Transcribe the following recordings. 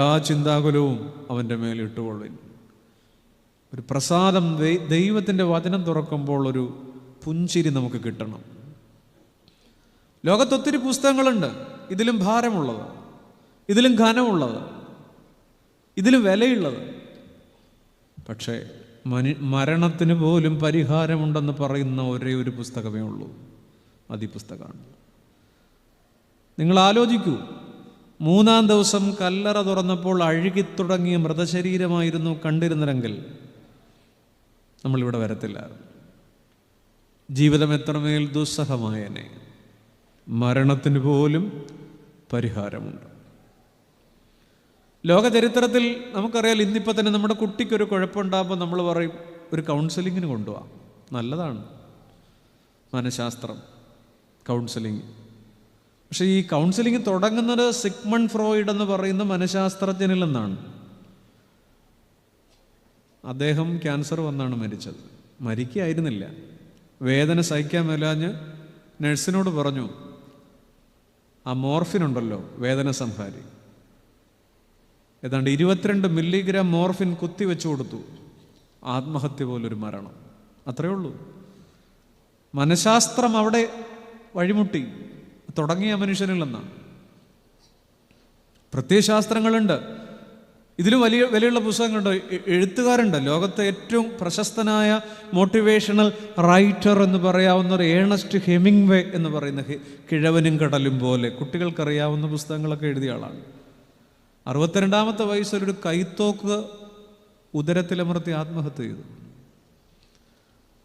ആ ചിന്താകുലവും അവൻ്റെ മേൽ ഇട്ടുകൊള്ളുവിൻ. ഒരു പ്രസാദം, ദൈവത്തിൻ്റെ വചനം തുറക്കുമ്പോൾ ഒരു പുഞ്ചിരി നമുക്ക് കിട്ടണം. ലോകത്തൊത്തിരി പുസ്തകങ്ങളുണ്ട്, ഇതിലും ഭാരമുള്ളത്, ഇതിലും ഘനമുള്ളത്, ഇതിലും വിലയുള്ളത്. പക്ഷേ മരണത്തിന് പോലും പരിഹാരമുണ്ടെന്ന് പറയുന്ന ഒരേ ഒരു പുസ്തകമേ ഉള്ളൂ, അത് ഈ പുസ്തകമാണ്. നിങ്ങൾ ആലോചിക്കൂ, 3-ാം ദിവസം കല്ലറ തുറന്നപ്പോൾ അഴുകിത്തുടങ്ങിയ മൃതശരീരമായിരുന്നു കണ്ടിരുന്നെങ്കിൽ നമ്മളിവിടെ വരത്തില്ല. ജീവിതം എത്രമേൽ ദുസ്സഹമായനെ. മരണത്തിന് പോലും പരിഹാരമുണ്ട്. ലോക ചരിത്രത്തിൽ നമുക്കറിയാം, ഇന്നിപ്പോൾ തന്നെ നമ്മുടെ കുട്ടിക്കൊരു കുഴപ്പമുണ്ടാകുമ്പോൾ നമ്മൾ പറയും ഒരു കൗൺസിലിങ്ങിന് കൊണ്ടുപോകാം. നല്ലതാണ് മനഃശാസ്ത്രം, കൗൺസിലിങ്. പക്ഷേ ഈ കൗൺസിലിംഗ് തുടങ്ങുന്നത് സിഗ്മണ്ട് ഫ്രോയിഡ് എന്ന് പറയുന്ന മനഃശാസ്ത്രജ്ഞനിൽ നിന്നാണ്. അദ്ദേഹം ക്യാൻസർ വന്നാണ് മരിച്ചത്. മരിക്കുകയായിരുന്നില്ല, വേദന സഹിക്കാൻ മേലാഞ്ഞ് നഴ്സിനോട് പറഞ്ഞു, ആ മോർഫിൻ ഉണ്ടല്ലോ, വേദന സംഹാരി, ഏതാണ്ട് 22 മില്ലിഗ്രാം മോർഫിൻ കുത്തിവെച്ചു കൊടുത്തു. ആത്മഹത്യ പോലൊരു മരണം. അത്രയേ ഉള്ളൂ. മനഃശാസ്ത്രം അവിടെ വഴിമുട്ടി. തുടങ്ങിയ മനുഷ്യനിൽ നിന്നാണ്. പ്രത്യയശാസ്ത്രങ്ങളുണ്ട്, ഇതിലും വിലയുള്ള പുസ്തകങ്ങളുണ്ട്, എഴുത്തുകാരുണ്ട്. ലോകത്തെ ഏറ്റവും പ്രശസ്തനായ മോട്ടിവേഷണൽ റൈറ്റർ എന്ന് പറയാവുന്ന ഒരു ഏണസ്റ്റ് ഹെമിംഗ്വേ എന്ന് പറയുന്ന കിഴവനും കടലും പോലെ കുട്ടികൾക്കറിയാവുന്ന പുസ്തകങ്ങളൊക്കെ എഴുതിയ ആളാണ്. 62-ാമത്തെ വയസ്സിലൊരു കൈത്തോക്ക് ഉദരത്തിലമർത്തി ആത്മഹത്യ ചെയ്തു.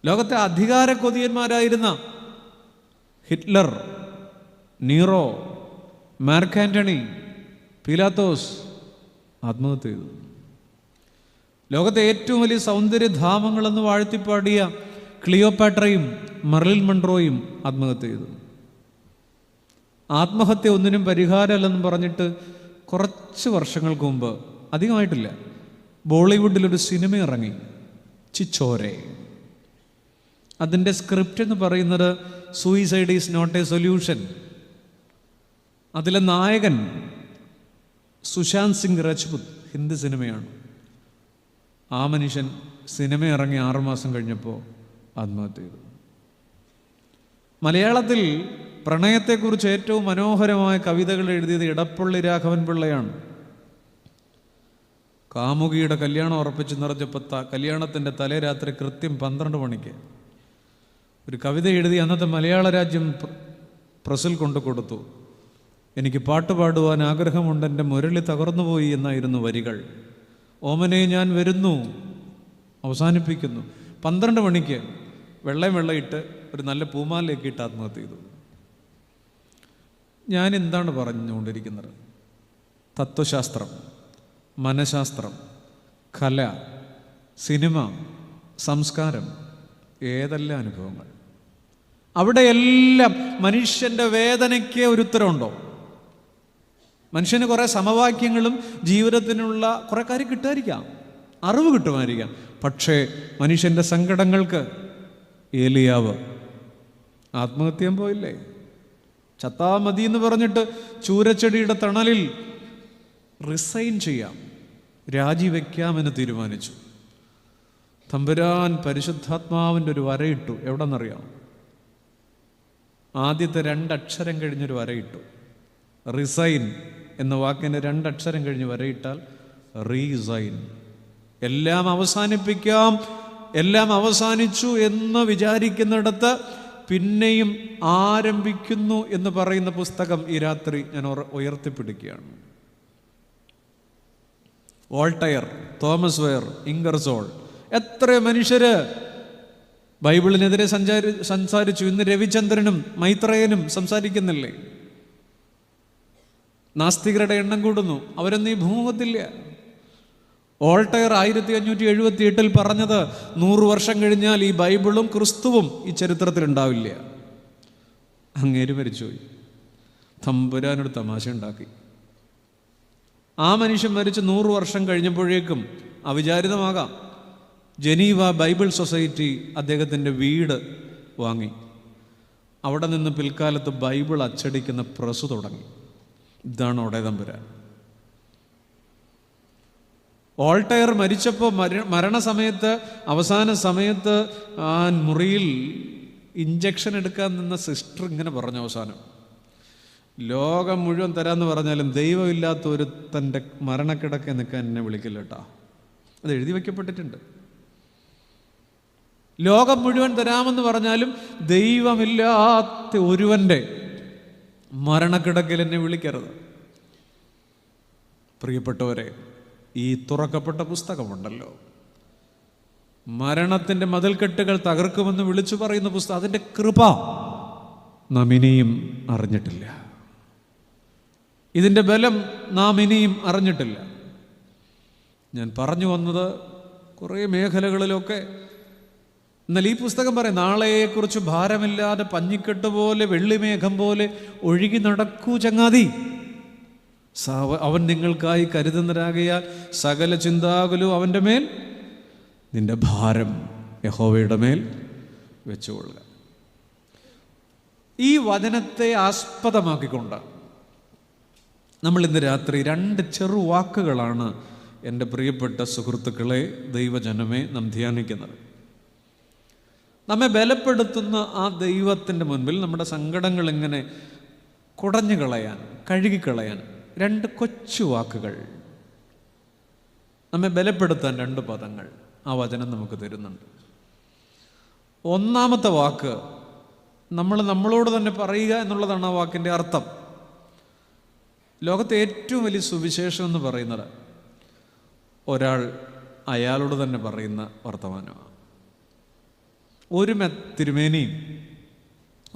ലോകത്തെ അധികാര കൊതിയന്മാരായിരുന്ന ഹിറ്റ്ലർ, നീറോ, മാർക്ക് ആന്റണി, പീലാത്തോസ് ആത്മഹത്യ ചെയ്തു. ലോകത്തെ ഏറ്റവും വലിയ സൗന്ദര്യധാമങ്ങളെന്ന് വാഴ്ത്തിപ്പാടിയ ക്ലിയോപാട്രയും മർലിൻ മൺട്രോയും ആത്മഹത്യ ചെയ്തു. ആത്മഹത്യ ഒന്നിനും പരിഹാരമല്ലെന്ന് പറഞ്ഞിട്ട് കുറച്ച് വർഷങ്ങൾക്ക് മുമ്പ്, അധികമായിട്ടില്ല, ബോളിവുഡിലൊരു സിനിമ ഇറങ്ങി, ചിച്ചോരെ. അതിൻ്റെ സ്ക്രിപ്റ്റ് എന്ന് പറയുന്നത് suicide is not a solution. അതിലെ നായകൻ സുശാന്ത് സിംഗ് രജ്പുത്, ഹിന്ദി സിനിമയാണ്. ആ മനുഷ്യൻ സിനിമ ഇറങ്ങി 6 മാസം കഴിഞ്ഞപ്പോൾ ആത്മഹത്യ ചെയ്തു. മലയാളത്തിൽ പ്രണയത്തെക്കുറിച്ച് ഏറ്റവും മനോഹരമായ കവിതകൾ എഴുതിയത് ഇടപ്പള്ളി രാഘവൻ പിള്ളയാണ്. കാമുകിയുടെ കല്യാണം ഉറപ്പിച്ച് നിറഞ്ഞപ്പോൾ കല്യാണത്തിൻ്റെ തലേ രാത്രി കൃത്യം 12 മണിക്ക് ഒരു കവിത എഴുതി അന്നത്തെ മലയാള രാജ്യം പ്രസിൽ കൊണ്ടു കൊടുത്തു. എനിക്ക് പാട്ട് പാടുവാൻ ആഗ്രഹമുണ്ട്, എൻ്റെ മുരളി തകർന്നുപോയി എന്നായിരുന്നു വരികൾ. ഓമനെ ഞാൻ വരുന്നു അവസാനിപ്പിക്കുന്നു. 12 മണിക്ക് വെള്ളയിട്ട് ഒരു നല്ല പൂമാലയൊക്കെ ഇട്ട് ആത്മഹത്യ ചെയ്തു. ഞാൻ എന്താണ് പറഞ്ഞുകൊണ്ടിരിക്കുന്നത്? തത്വശാസ്ത്രം, മനഃശാസ്ത്രം, കല, സിനിമ, സംസ്കാരം, ഏതെല്ലാം അനുഭവങ്ങൾ. അവിടെയെല്ലാം മനുഷ്യൻ്റെ വേദനയ്ക്ക് ഒരു ഉത്തരവുണ്ടോ? മനുഷ്യന് കുറേ സമവാക്യങ്ങളും ജീവിതത്തിനുള്ള കുറേ കാര്യം കിട്ടുമായിരിക്കാം, അറിവ് കിട്ടുമായിരിക്കാം. പക്ഷേ മനുഷ്യൻ്റെ സങ്കടങ്ങൾക്ക് ഏലിയാവ് ആത്മഹത്യ പോയില്ലേ? ചത്താ മതി എന്ന് പറഞ്ഞിട്ട് ചൂരച്ചെടിയുടെ തണലിൽ റിസൈൻ ചെയ്യാം, രാജിവെക്കാമെന്ന് തീരുമാനിച്ചു. തമ്പുരാൻ പരിശുദ്ധാത്മാവിൻ്റെ ഒരു വരയിട്ടു. എവിടെന്നറിയാം? ആദ്യത്തെ 2 അക്ഷരം കഴിഞ്ഞൊരു വരയിട്ടു. റിസൈൻ എന്ന വാക്കിൻ്റെ 2 അക്ഷരം കഴിഞ്ഞ് വരയിട്ടാൽ റീസൈൻ. എല്ലാം അവസാനിപ്പിക്കാം, എല്ലാം അവസാനിച്ചു എന്ന് വിചാരിക്കുന്നിടത്ത് പിന്നെയും ആരംഭിക്കുന്നു എന്ന് പറയുന്ന പുസ്തകം ഈ രാത്രി ഞാൻ ഉയർത്തിപ്പിടിക്കുകയാണ്. വോൾട്ടയർ, തോമസ് വെയർ, ഇംഗർസോൾ, എത്ര മനുഷ്യര് ബൈബിളിനെതിരെ സംസാരിച്ചു. ഇന്ന് രവിചന്ദ്രനും മൈത്രേയനും സംസാരിക്കുന്നില്ലേ? നാസ്തികരുടെ എണ്ണം കൂടുന്നു. അവരൊന്നും ഈ ഭൂമുഖത്തില്ല. വോൾട്ടയർ 1578 പറഞ്ഞത് 100 വർഷം കഴിഞ്ഞാൽ ഈ ബൈബിളും ക്രിസ്തുവും ഈ ചരിത്രത്തിൽ ഉണ്ടാവില്ല. അങ്ങേര് മരിച്ചുപോയി. തമ്പുരാനൊരു തമാശ ഉണ്ടാക്കി. ആ മനുഷ്യൻ മരിച്ച് 100 വർഷം കഴിഞ്ഞപ്പോഴേക്കും, അവിചാരിതമാകാം, ജനീവ ബൈബിൾ സൊസൈറ്റി അദ്ദേഹത്തിൻ്റെ വീട് വാങ്ങി. അവിടെ നിന്ന് പിൽക്കാലത്ത് ബൈബിൾ അച്ചടിക്കുന്ന പ്രസ് തുടങ്ങി. ഇതാണ് അവിടെ തമ്പുരാൻ. വോൾട്ടയർ മരിച്ചപ്പോൾ മരണസമയത്ത് അവസാന സമയത്ത് ആ മുറിയിൽ ഇഞ്ചക്ഷൻ എടുക്കാൻ നിന്ന സിസ്റ്റർ ഇങ്ങനെ പറഞ്ഞു അവസാനം, ലോകം മുഴുവൻ തരാമെന്ന് പറഞ്ഞാലും ദൈവമില്ലാത്ത ഒരു തൻ്റെ മരണക്കിടക്കെ നിൽക്കാൻ എന്നെ വിളിക്കില്ല കേട്ടോ. അത് എഴുതി വയ്ക്കപ്പെട്ടിട്ടുണ്ട്. ലോകം മുഴുവൻ തരാമെന്ന് പറഞ്ഞാലും ദൈവമില്ലാത്ത ഒരുവൻ്റെ മരണക്കിടക്കിൽ എന്നെ വിളിക്കരുത്. പ്രിയപ്പെട്ടവരെ, ഈ തുറക്കപ്പെട്ട പുസ്തകമുണ്ടല്ലോ, മരണത്തിൻ്റെ മതിൽക്കെട്ടുകൾ തകർക്കുമെന്ന് വിളിച്ചു പറയുന്ന പുസ്തകം, അതിൻ്റെ കൃപ നാം ഇനിയും അറിഞ്ഞിട്ടില്ല. ഇതിൻ്റെ ബലം നാം ഇനിയും അറിഞ്ഞിട്ടില്ല. ഞാൻ പറഞ്ഞു വന്നത് കുറേ മേഖലകളിലൊക്കെ. എന്നാൽ ഈ പുസ്തകം പറയും, നാളെയെക്കുറിച്ച് ഭാരമില്ലാതെ പഞ്ഞിക്കെട്ട് പോലെ വെള്ളിമേഘം പോലെ ഒഴുകി നടക്കൂ ചങ്ങാതി. അവൻ നിങ്ങൾക്കായി കരുതുന്നരാകയാൽ സകല ചിന്താകുലു അവൻ്റെ മേൽ നിന്റെ ഭാരം യഹോവയുടെ മേൽ വെച്ചുകൊള്ളുക. ഈ വചനത്തെ ആസ്പദമാക്കിക്കൊണ്ട് നമ്മൾ ഇന്ന് രാത്രി 2 ചെറുവാക്കുകളാണ് എൻ്റെ പ്രിയപ്പെട്ട സുഹൃത്തുക്കളെ, ദൈവജനമേ, നാം ധ്യാനിക്കുന്നത്. നമ്മെ ബലപ്പെടുത്തുന്ന ആ ദൈവത്തിൻ്റെ മുൻപിൽ നമ്മുടെ സങ്കടങ്ങൾ ഇങ്ങനെ കുടഞ്ഞു കളയാൻ, കഴുകിക്കളയാൻ 2 കൊച്ചു വാക്കുകൾ, നമ്മെ ബലപ്പെടുത്താൻ 2 പദങ്ങൾ ആ വചനം നമുക്ക് തരുന്നുണ്ട്. ഒന്നാമത്തെ വാക്ക് നമ്മളോട് തന്നെ പറയുക എന്നുള്ളതാണ് ആ വാക്കിൻ്റെ അർത്ഥം. ലോകത്തെ ഏറ്റവും വലിയ സുവിശേഷം എന്ന് പറയുന്നത് ഒരാൾ അയാളോട് തന്നെ പറയുന്ന വർത്തമാനമാണ്. ഒരു തിരുമേനിയും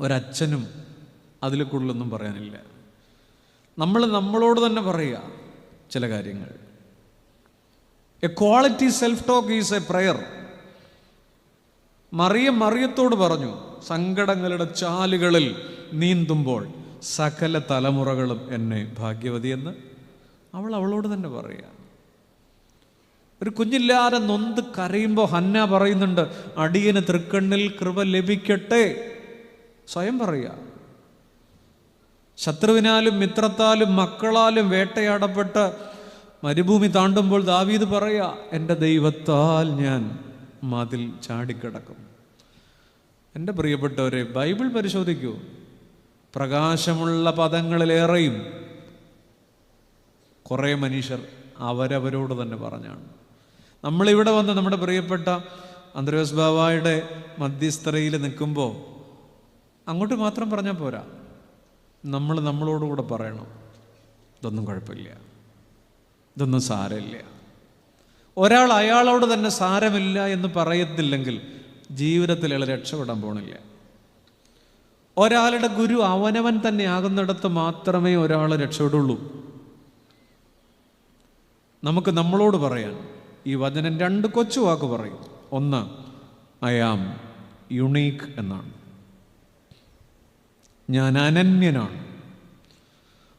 ഒരച്ഛനും അതിൽ കൂടുതലൊന്നും പറയാനില്ല. നമ്മളോട് തന്നെ പറയുക ചില കാര്യങ്ങൾ. A quality self talk is a prayer. മറിയത്തോട് പറഞ്ഞു, സങ്കടങ്ങളുടെ ചാലുകളിൽ നീന്തുമ്പോൾ സകല തലമുറകളും എന്നെ ഭാഗ്യവതിയെന്ന് അവളോട് തന്നെ പറയുക. ഒരു കുഞ്ഞില്ലാതെ നൊന്ത് കരയുമ്പോൾ ഹന്ന പറയുന്നുണ്ട്, അടിയന് തൃക്കണ്ണിൽ കൃപ ലഭിക്കട്ടെ. സ്വയം പറയുക. ശത്രുവിനാലും മിത്രത്താലും മക്കളാലും വേട്ടയാടപ്പെട്ട് മരുഭൂമി താണ്ടുമ്പോൾ ദാവീദ് പറയുക, എൻ്റെ ദൈവത്താൽ ഞാൻ മതിൽ ചാടിക്കിടക്കും. എൻ്റെ പ്രിയപ്പെട്ടവരെ, ബൈബിൾ പരിശോധിക്കൂ. പ്രകാശമുള്ള പദങ്ങളിലേറെയും കുറേ മനുഷ്യർ അവരവരോട് തന്നെ പറഞ്ഞാണ്. നമ്മളിവിടെ വന്ന് നമ്മുടെ പ്രിയപ്പെട്ട അന്ത്രയോസ് ബാവായുടെ മധ്യസ്ഥതയിൽ നിൽക്കുമ്പോൾ അങ്ങോട്ട് മാത്രം പറഞ്ഞാൽ പോരാ, നമ്മളോടുകൂടെ പറയണം, ഇതൊന്നും കുഴപ്പമില്ല, ഇതൊന്നും സാരമില്ല. ഒരാൾ അയാളോട് തന്നെ സാരമില്ല എന്ന് പറയത്തില്ലെങ്കിൽ ജീവിതത്തിൽ അയാൾ രക്ഷപ്പെടാൻ പോണില്ല. ഒരാളുടെ ഗുരു അവനവൻ തന്നെ ആകുന്നിടത്ത് മാത്രമേ ഒരാൾ രക്ഷപ്പെടുള്ളൂ. നമുക്ക് നമ്മളോട് പറയാൻ ഈ വചനം 2 കൊച്ചു വാക്ക് പറയും. ഒന്ന്, ഐ ആം യുണീക്ക് എന്നാണ്. ഞാൻ അനന്യനാണ്.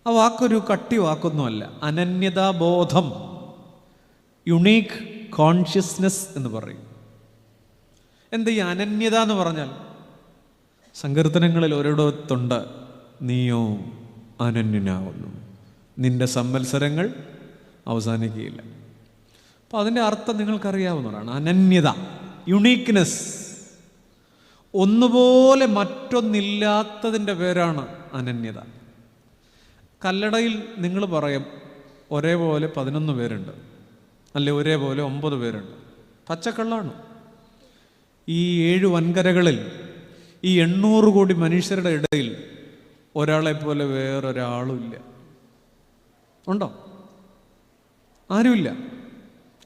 ആ വാക്കൊരു കട്ടി വാക്കൊന്നുമല്ല. അനന്യതാബോധം, യുണീക്ക് കോൺഷ്യസ്നെസ് എന്ന് പറയും. എന്താ ഈ അനന്യത എന്ന് പറഞ്ഞാൽ? സങ്കീർത്തനങ്ങളിൽ ഒരിടത്തുണ്ട്, നീയോ അനന്യനാവുന്നു, നിന്റെ സംവത്സരങ്ങൾ അവസാനിക്കുകയില്ല. അപ്പം അതിൻ്റെ അർത്ഥം നിങ്ങൾക്കറിയാവുന്നതാണ്. അനന്യത, യുണീക്ക്നെസ്. ഒന്നുപോലെ മറ്റൊന്നില്ലാത്തതിൻ്റെ പേരാണ് അനന്യത. കല്ലടയിൽ നിങ്ങൾ പറയും ഒരേപോലെ 11 പേരുണ്ട്, അല്ലെ ഒരേപോലെ 9 പേരുണ്ട്. പച്ചക്കള്ളാണ്. ഈ 7 വൻകരകളിൽ ഈ 800 കോടി മനുഷ്യരുടെ ഇടയിൽ ഒരാളെപ്പോലെ വേറൊരാളും ഇല്ല. ഉണ്ടോ? ആരുമില്ല.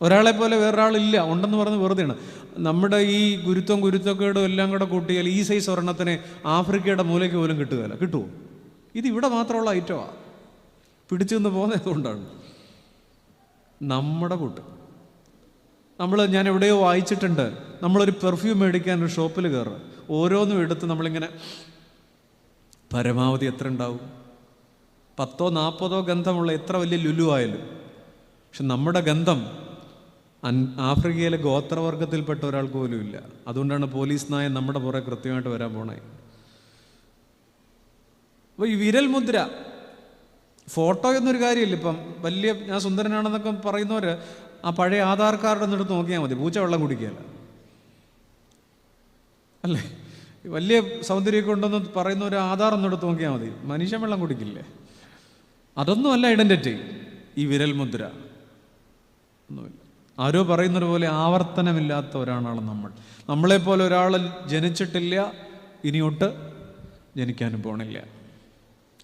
ഒരാളെപ്പോലെ വേറൊരാളില്ല. ഉണ്ടെന്ന് പറഞ്ഞ് വെറുതെയാണ്. നമ്മുടെ ഈ ഗുരുത്വക്കേടും എല്ലാം കൂടെ കൂട്ടിയാൽ ഈ സൈസ് ഒരെണ്ണത്തിന് ആഫ്രിക്കയുടെ മൂലയ്ക്ക് പോലും കിട്ടുകയില്ല. കിട്ടുമോ? ഇത് ഇവിടെ മാത്രമുള്ള ഐറ്റമാണ്. പിടിച്ചു നിന്ന് പോകുന്നതുകൊണ്ടാണ്. നമ്മുടെ കൂട്ട് ഞാൻ എവിടെയോ വായിച്ചിട്ടുണ്ട്, നമ്മളൊരു പെർഫ്യൂം മേടിക്കാൻ ഒരു ഷോപ്പിൽ കയറുക, ഓരോന്നും എടുത്ത് നമ്മളിങ്ങനെ പരമാവധി എത്ര ഉണ്ടാവും? 10ഓ 40ഓ ഗന്ധമുള്ള എത്ര വലിയ ലുലു ആയാലും. പക്ഷെ നമ്മുടെ ഗന്ധം ആഫ്രിക്കയിലെ ഗോത്രവർഗത്തിൽപ്പെട്ട ഒരാൾക്ക് പോലും ഇല്ല. അതുകൊണ്ടാണ് പോലീസ് നായ നമ്മുടെ പുറകെ കൃത്യമായിട്ട് വരാൻ പോണേ. അപ്പോൾ ഈ വിരൽ മുദ്ര, ഫോട്ടോ എന്നൊരു കാര്യമില്ല. ഇപ്പം വലിയ ഞാൻ സുന്ദരനാണെന്നൊക്കെ പറയുന്നവർ ആ പഴയ ആധാർ കാർഡ് ഒന്നെടുത്ത് നോക്കിയാൽ മതി, പൂച്ച വെള്ളം കുടിക്കുകയല്ല. അല്ലേ? വലിയ സൗന്ദര്യമൊക്കെ ഉണ്ടെന്ന് പറയുന്ന ഒരു ആധാർ ഒന്നെടുത്ത് നോക്കിയാൽ മതി, മനുഷ്യൻ വെള്ളം കുടിക്കില്ലേ? അതൊന്നുമല്ല ഐഡൻറ്റിറ്റി. ഈ വിരൽ മുദ്ര ഒന്നുമില്ല. ആരോ പറയുന്നത് പോലെ ആവർത്തനമില്ലാത്തവരാണ് നമ്മൾ. നമ്മളെപ്പോലെ ഒരാൾ ജനിച്ചിട്ടില്ല, ഇനിയൊട്ട് ജനിക്കാനും പോണില്ല.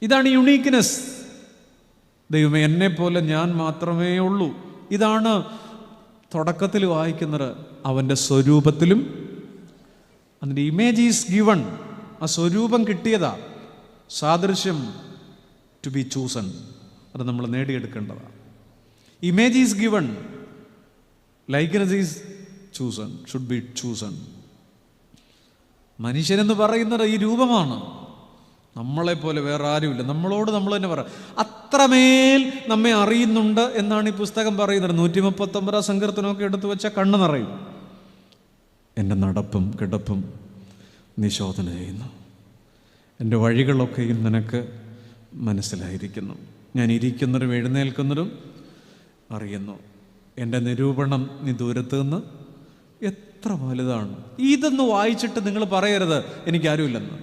ഇതാണ് യുണീക്ക്നെസ്. ദൈവമേ, എന്നെപ്പോലെ ഞാൻ മാത്രമേ ഉള്ളൂ. ഇതാണ് തുടക്കത്തിൽ വായിക്കുന്നത്. അവൻ്റെ സ്വരൂപത്തിലും, അതിൻ്റെ ഇമേജ് ഈസ് ഗിവൺ. ആ സ്വരൂപം കിട്ടിയതാ, സാദൃശ്യം ടു ബി ചൂസൺ. അത് നമ്മൾ നേടിയെടുക്കേണ്ടതാണ്. Image is given, likeness is chosen, should be chosen. മനുഷ്യനെന്ന് പറയുന്നത് ഈ രൂപമാണ്. നമ്മളെപ്പോലെ വേറെ ആരുമില്ല. നമ്മളോട് നമ്മൾ തന്നെ പറയാം, അത്രമേൽ നമ്മെ അറിയുന്നുണ്ട് എന്നാണ് ഈ പുസ്തകം പറയുന്നത്. 139 സങ്കീർത്തനമൊക്കെ എടുത്തു വെച്ചാൽ കണ്ണ് നിറയും. എൻ്റെ നടപ്പും കിടപ്പും നീ ശോധന ചെയ്യുന്നു, എൻ്റെ വഴികളൊക്കെയും നിനക്ക് മനസ്സിലായിരിക്കുന്നു, ഞാൻ ഇരിക്കുന്നതും എഴുന്നേൽക്കുന്നതും അറിയുന്നു, എൻ്റെ നിരൂപണം നീ ദൂരത്ത് നിന്ന് എത്ര വലുതാണ്. ഇതൊന്ന് വായിച്ചിട്ട് നിങ്ങൾ പറയരുത് എനിക്കാരുമില്ലെന്ന്,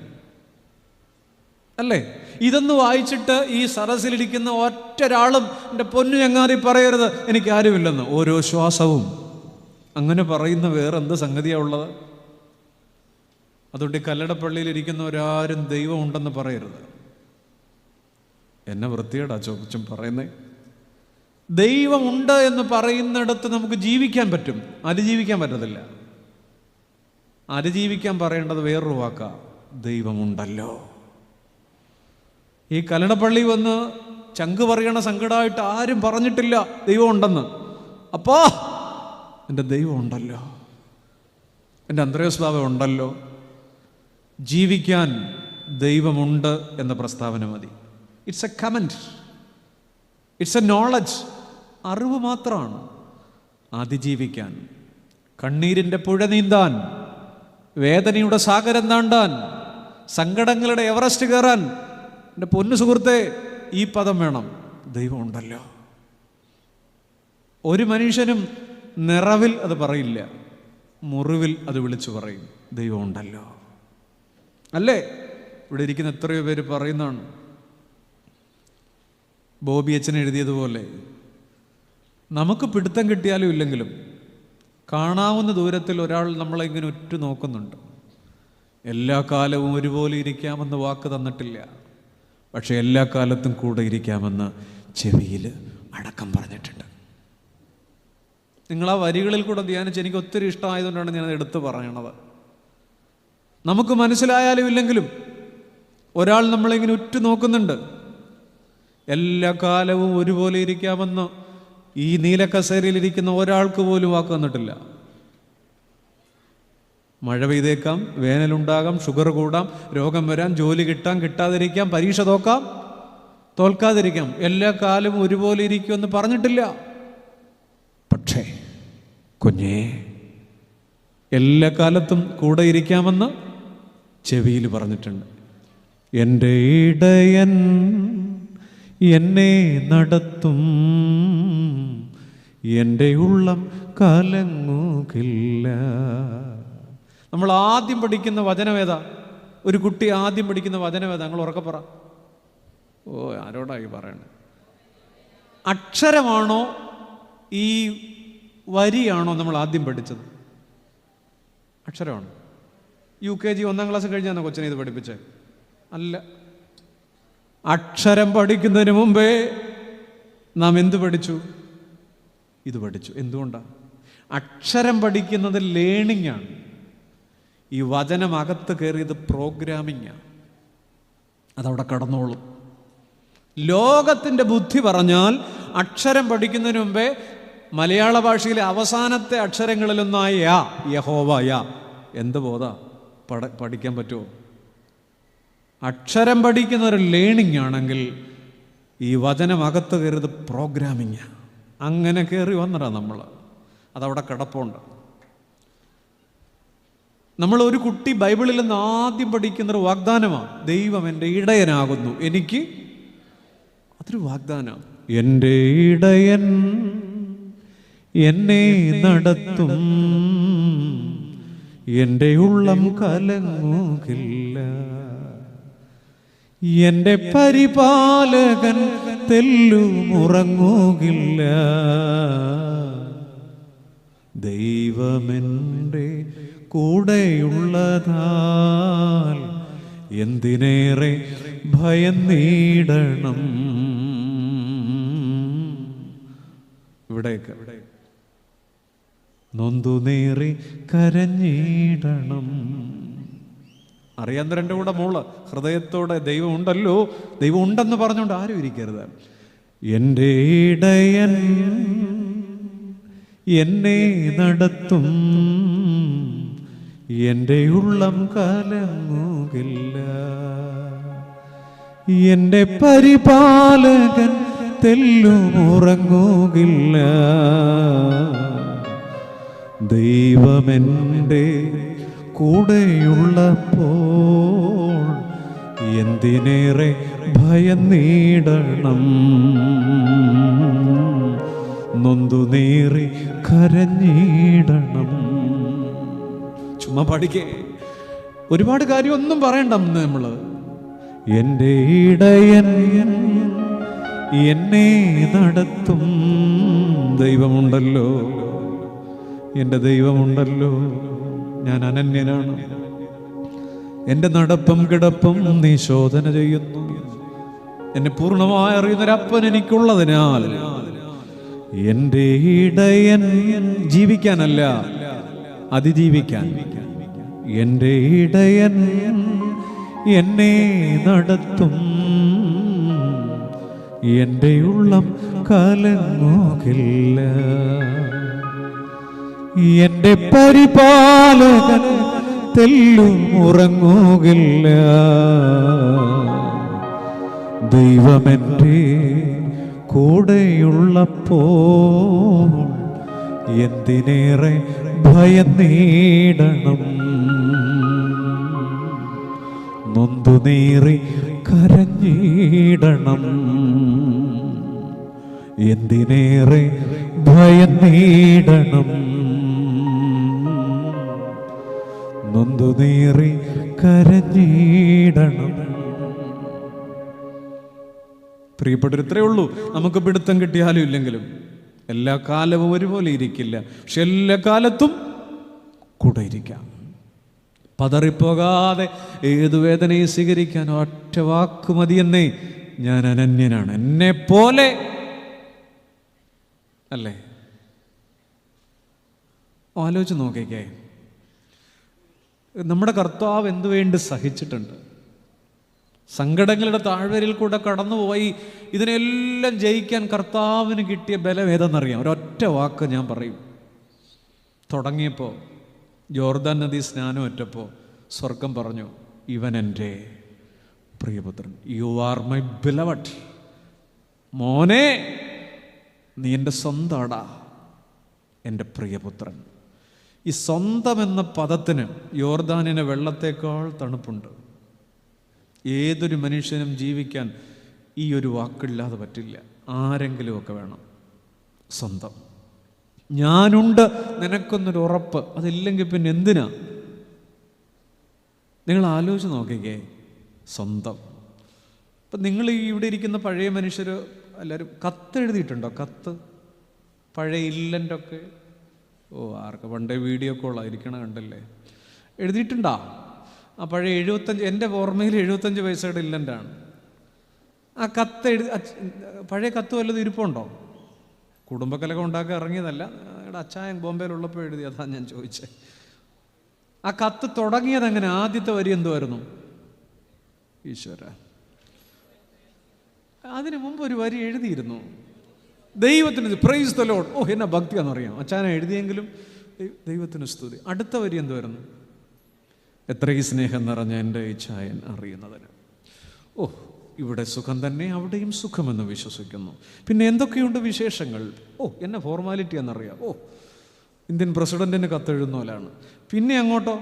അല്ലേ? ഇതൊന്ന് വായിച്ചിട്ട് ഈ സദസ്സിലിരിക്കുന്ന ഒറ്റൊരാളും എൻ്റെ പൊന്നു ചങ്ങാതി പറയരുത് എനിക്കാരുമില്ലെന്ന്. ഓരോ ശ്വാസവും അങ്ങനെ പറയുന്ന വേറെന്ത് സംഗതിയാണ് ഉള്ളത്? അതുകൊണ്ട് ഈ കല്ലടപ്പള്ളിയിലിരിക്കുന്നവരാരും ദൈവം ഉണ്ടെന്ന് പറയരുത്. എന്നെ വൃത്തിയേടാ ചോദിച്ചും പറയുന്നേ. ദൈവമുണ്ട് എന്ന് പറയുന്നിടത്ത് നമുക്ക് ജീവിക്കാൻ പറ്റും, അതിജീവിക്കാൻ പറ്റത്തില്ല. അതിജീവിക്കാൻ പറയേണ്ടത് വേറൊരു വാക്കാ, ദൈവമുണ്ടല്ലോ. ഈ കല്ലടപ്പള്ളി വന്ന് ചങ്ക് പറയണ സങ്കടമായിട്ട് ആരും പറഞ്ഞിട്ടില്ല ദൈവം ഉണ്ടെന്ന്. അപ്പോ എൻ്റെ ദൈവം ഉണ്ടല്ലോ, എൻ്റെ അന്ത്രയോസ് ബാബ ഉണ്ടല്ലോ. ജീവിക്കാൻ ദൈവമുണ്ട് എന്ന പ്രസ്താവന മതി. It's A comment, it's A knowledge. അറിവ് മാത്രമാണ്. അതിജീവിക്കാൻ, കണ്ണീരിൻ്റെ പുഴ നീന്താൻ, വേദനയുടെ സാഗരം താണ്ടാൻ, സങ്കടങ്ങളുടെ എവറസ്റ്റ് കയറാൻ, എൻ്റെ പൊന്നു സുഹൃത്തെ, ഈ പദം വേണം, ദൈവമുണ്ടല്ലോ. ഒരു മനുഷ്യനും നിറവിൽ അത് പറയില്ല, മുറിവിൽ അത് വിളിച്ചു പറയും, ദൈവമുണ്ടല്ലോ. അല്ലേ? ഇവിടെ ഇരിക്കുന്ന എത്രയോ പേര് പറയുന്നതാണ്. ബോബി അച്ഛൻ എഴുതിയതുപോലെ നമുക്ക് പിടുത്തം കിട്ടിയാലും ഇല്ലെങ്കിലും കാണാവുന്ന ദൂരത്തിൽ ഒരാൾ നമ്മളെ ഇങ്ങനെ ഉറ്റു നോക്കുന്നുണ്ട്. എല്ലാ കാലവും ഒരുപോലെ ഇരിക്കാമെന്ന് വാക്ക് തന്നിട്ടില്ല, പക്ഷെ എല്ലാ കാലത്തും കൂടെ ഇരിക്കാമെന്ന് ചെവിയിൽ അടക്കം പറഞ്ഞിട്ടുണ്ട്. നിങ്ങൾ ആ വരികളിൽ കൂടെ ധ്യാനിച്ച് എനിക്ക് ഒത്തിരി ഇഷ്ടമായതുകൊണ്ടാണ് ഞാനത് എടുത്തു പറയണത്. നമുക്ക് മനസ്സിലായാലും ഇല്ലെങ്കിലും ഒരാൾ നമ്മളിങ്ങനെ ഉറ്റു നോക്കുന്നുണ്ട്. എല്ലാ കാലവും ഒരുപോലെ ഇരിക്കാമെന്ന് ഈ നീലക്കസേരയിലിരിക്കുന്ന ഒരാൾക്ക് പോലും വാക്ക് തന്നിട്ടില്ല. മഴ പെയ്തേക്കാം, വേനലുണ്ടാകാം, ഷുഗർ കൂടാം, രോഗം വരാം, ജോലി കിട്ടാം, കിട്ടാതിരിക്കാം, പരീക്ഷ തോക്കാം, തോൽക്കാതിരിക്കാം, എല്ലാ കാലവും ഒരുപോലെ ഇരിക്കുമെന്ന് പറഞ്ഞിട്ടില്ല. പക്ഷേ കുഞ്ഞേ, എല്ലാ കാലത്തും കൂടെ ഇരിക്കാമെന്ന് ചെവിയിൽ പറഞ്ഞിട്ടുണ്ട്. എൻ്റെ ഇടയൻ എന്നെ നടത്തും, എൻ്റെ ഉള്ളം കലങ്ങുകില്ല. നമ്മൾ ആദ്യം പഠിക്കുന്ന വചനവേദ, ഒരു കുട്ടി ആദ്യം പഠിക്കുന്ന വചനവേദ, നിങ്ങൾ ഉറക്കെ പറ. ഓ, ആരോടായി പറയണേ? അക്ഷരമാണോ ഈ വരിയാണോ നമ്മൾ ആദ്യം പഠിച്ചത്? അക്ഷരമാണ്. UKG 1ാം ക്ലാസ് കഴിഞ്ഞാണോ കൊച്ചിനെ ഇത് പഠിപ്പിച്ചത്? അല്ല. അക്ഷരം പഠിക്കുന്നതിന് മുമ്പേ നാം എന്ത് പഠിച്ചു? ഇത് പഠിച്ചു. എന്തുകൊണ്ടാണ്? അക്ഷരം പഠിക്കുന്നത് ലേണിംഗ് ആണ്. ഈ വചനം അകത്ത് കയറിയത് പ്രോഗ്രാമിംഗ് ആണ്. അതവിടെ കടന്നോളും. ലോകത്തിൻ്റെ ബുദ്ധി പറഞ്ഞാൽ അക്ഷരം പഠിക്കുന്നതിന് മുമ്പേ മലയാള ഭാഷയിലെ അവസാനത്തെ അക്ഷരങ്ങളിലൊന്നായ യാ, യഹോവ, യാ, എന്ത് ബോധാ പഠിക്കാൻ പറ്റുമോ? അക്ഷരം പഠിക്കുന്ന ഒരു ലേണിംഗ് ആണെങ്കിൽ ഈ വചനം അകത്ത് കയറിയത് പ്രോഗ്രാമിംഗ്. അങ്ങനെ കയറി വന്നടാ നമ്മൾ. അതവിടെ കിടപ്പുണ്ട്. നമ്മൾ ഒരു കുട്ടി ബൈബിളിൽ നിന്ന് ആദ്യം പഠിക്കുന്നൊരു വാഗ്ദാനമാണ്, ദൈവം എൻ്റെ ഇടയനാകുന്നു എനിക്ക്. അതൊരു വാഗ്ദാനം. എൻ്റെ ഇടയൻ എന്നെ നടത്തും, എൻ്റെ ഉള്ളം കലങ്ങുകില്ല. എൻ്റെ പരിപാലകൻ തെല്ലുമുറങ്ങുകില്ല. ദൈവമെൻ്റെ കൂടെയുള്ളതാൽ എന്തിനേറെ ഭയന്നീടണം. ഇവിടേക്ക് നൊന്തുനേറി കരഞ്ഞിടണം. അറിയാവുന്ന എൻ്റെ കൂടെ മോള് ഹൃദയത്തോടെ ദൈവം ഉണ്ടല്ലോ, ദൈവം ഉണ്ടെന്ന് പറഞ്ഞുകൊണ്ട് ആരും ഇരിക്കരുത്. എൻ്റെ ഇടയൻ എന്നെ നടത്തും, എൻ്റെ ഉള്ളം കലങ്ങുകില്ല. എൻ്റെ പരിപാലകൻ തെല്ലുമുറങ്ങുകില്ല. ദൈവമെൻ്റെ കൂടെയുള്ളപ്പോൾ എന്തിനേറെ ഭയന്നീടണം. നൊന്തുനേറി കരഞ്ഞിടണം. ചുമ്മാ പഠിക്കേ, ഒരുപാട് കാര്യം ഒന്നും പറയണ്ട. നമ്മള് എൻ്റെ ഇടയൻ എന്നെ നടത്തും, ദൈവമുണ്ടല്ലോ, എൻ്റെ ദൈവമുണ്ടല്ലോ, ഞാൻ അനന്യനാണ്. എൻ്റെ നടപ്പും കിടപ്പും നീ ശോധന ചെയ്യുന്നു. എന്നെ പൂർണ്ണമായി അറിയുന്നൊരപ്പൻ എനിക്കുള്ളതിനാൽ എൻ്റെ ഇടയൻ ജീവിക്കാനല്ല, അതിജീവിക്കാൻ. എൻ്റെ ഇടയൻ എന്നെ നടത്തും, എൻ്റെ ഉള്ളം കലങ്ങുകില്ല. എൻ്റെ പരിപാലകൻ തെല്ലുമുറങ്ങുകില്ല. ദൈവമെൻ്റെ കൂടെയുള്ളപ്പോൾ എന്തിനേറെ ഭയന്നീടണം. നൊന്തുനേറി കരഞ്ഞിടണം. എന്തിനേറെ ഭയന്നീടണം. നൊന്തുനേറി കരഞ്ഞിടണം. പ്രിയപ്പെട്ടവർ, ഇത്രയേ ഉള്ളൂ. നമുക്ക് പിടുത്തം കിട്ടിയാലും ഇല്ലെങ്കിലും എല്ലാ കാലവും ഒരുപോലെ ഇരിക്കില്ല. പക്ഷെ എല്ലാ കാലത്തും കൂടെ ഇരിക്കാം. പതറിപ്പോകാതെ ഏതു വേദനയും സ്വീകരിക്കാൻ ഒറ്റ വാക്ക് മതിയെന്നേ, ഞാൻ അനന്യനാണ്, എന്നെ പോലെ അല്ലേ. ആലോചിച്ച് നോക്കിക്കേ, നമ്മുടെ കർത്താവ് എന്തു വേണ്ടി സഹിച്ചിട്ടുണ്ട്. സങ്കടങ്ങളുടെ താഴ്വരയിൽ കൂടെ കടന്നുപോയി ഇതിനെല്ലാം ജയിക്കാൻ കർത്താവിന് കിട്ടിയ ബലം ഏതെന്നറിയാം? ഒരൊറ്റ വാക്ക് ഞാൻ പറയും. തുടങ്ങിയപ്പോൾ ജോർദാൻ നദി സ്നാനം ഒറ്റപ്പോൾ സ്വർഗം പറഞ്ഞു, ഇവൻ എൻ്റെ പ്രിയപുത്രൻ, യു ആർ മൈ ബിലവഡ്. മോനെ, നീ എൻ്റെ സ്വന്തമാടാ, എൻ്റെ പ്രിയപുത്രൻ. ഈ സ്വന്തം എന്ന പദത്തിന് യോർദാനിന് വെള്ളത്തേക്കാൾ തണുപ്പുണ്ട്. ഏതൊരു മനുഷ്യനും ജീവിക്കാൻ ഈ ഒരു വാക്കില്ലാതെ പറ്റില്ല. ആരെങ്കിലുമൊക്കെ വേണം. സ്വന്തം, ഞാനുണ്ട്, നിനക്കൊന്നൊരു ഉറപ്പ്. അതില്ലെങ്കിൽ പിന്നെ എന്തിനാ? നിങ്ങൾ ആലോചിച്ച് നോക്കിക്കേ, സ്വന്തം. ഇപ്പം നിങ്ങൾ ഈ ഇവിടെ ഇരിക്കുന്ന പഴയ മനുഷ്യർ എല്ലാവരും കത്ത് എഴുതിയിട്ടുണ്ടോ? കത്ത്, പഴയ ഇല്ലൻ്റൊക്കെ. ഓ, ആർക്ക് പണ്ടേ വീഡിയോ കോളായിരിക്കണ കണ്ടല്ലേ, എഴുതിയിട്ടുണ്ടാ? ആ പഴയ 75, എൻ്റെ ഓർമ്മയിൽ 75 പൈസയുടെ ഇല്ലൻ്റാണ്. ആ കത്ത് പഴയ കത്ത് വല്ലതും ഇരിപ്പുണ്ടോ? കുടുംബക്കലകം ഉണ്ടാക്കാൻ ഇറങ്ങിയതല്ല, അച്ചായൻ ബോംബെയിലുള്ളപ്പോൾ എഴുതി. അതാ ഞാൻ ചോദിച്ചത്. ആ കത്ത് തുടങ്ങിയത് എങ്ങനെ? ആദ്യത്തെ വരി എന്തുമായിരുന്നു? ഈശ്വര. അതിനു മുമ്പ് ഒരു വരി എഴുതിയിരുന്നു, ദൈവത്തിന് പ്രൈസ് ദ ലോർഡ്. ഓ, എന്നാ ഭക്തിയാന്ന് അറിയാം. അച്ചായൻ എഴുതിയെങ്കിലും ദൈവത്തിന് സ്തുതി. അടുത്ത വരി എന്തുമായിരുന്നു? എത്രയും സ്നേഹം നിറഞ്ഞ എൻ്റെ ഇച്ഛായൻ അറിയുന്നതിന്. ഓ, ഇവിടെ സുഖം തന്നെ, അവിടെയും സുഖമെന്ന് വിശ്വസിക്കുന്നു. പിന്നെ എന്തൊക്കെയുണ്ട് വിശേഷങ്ങൾ? ഓ, എന്നെ ഫോർമാലിറ്റി എന്നറിയാം. ഓ, ഇന്ത്യൻ പ്രസിഡന്റിന് കത്തെഴുതുന്ന പോലാണ്. പിന്നെ അങ്ങോട്ടോ,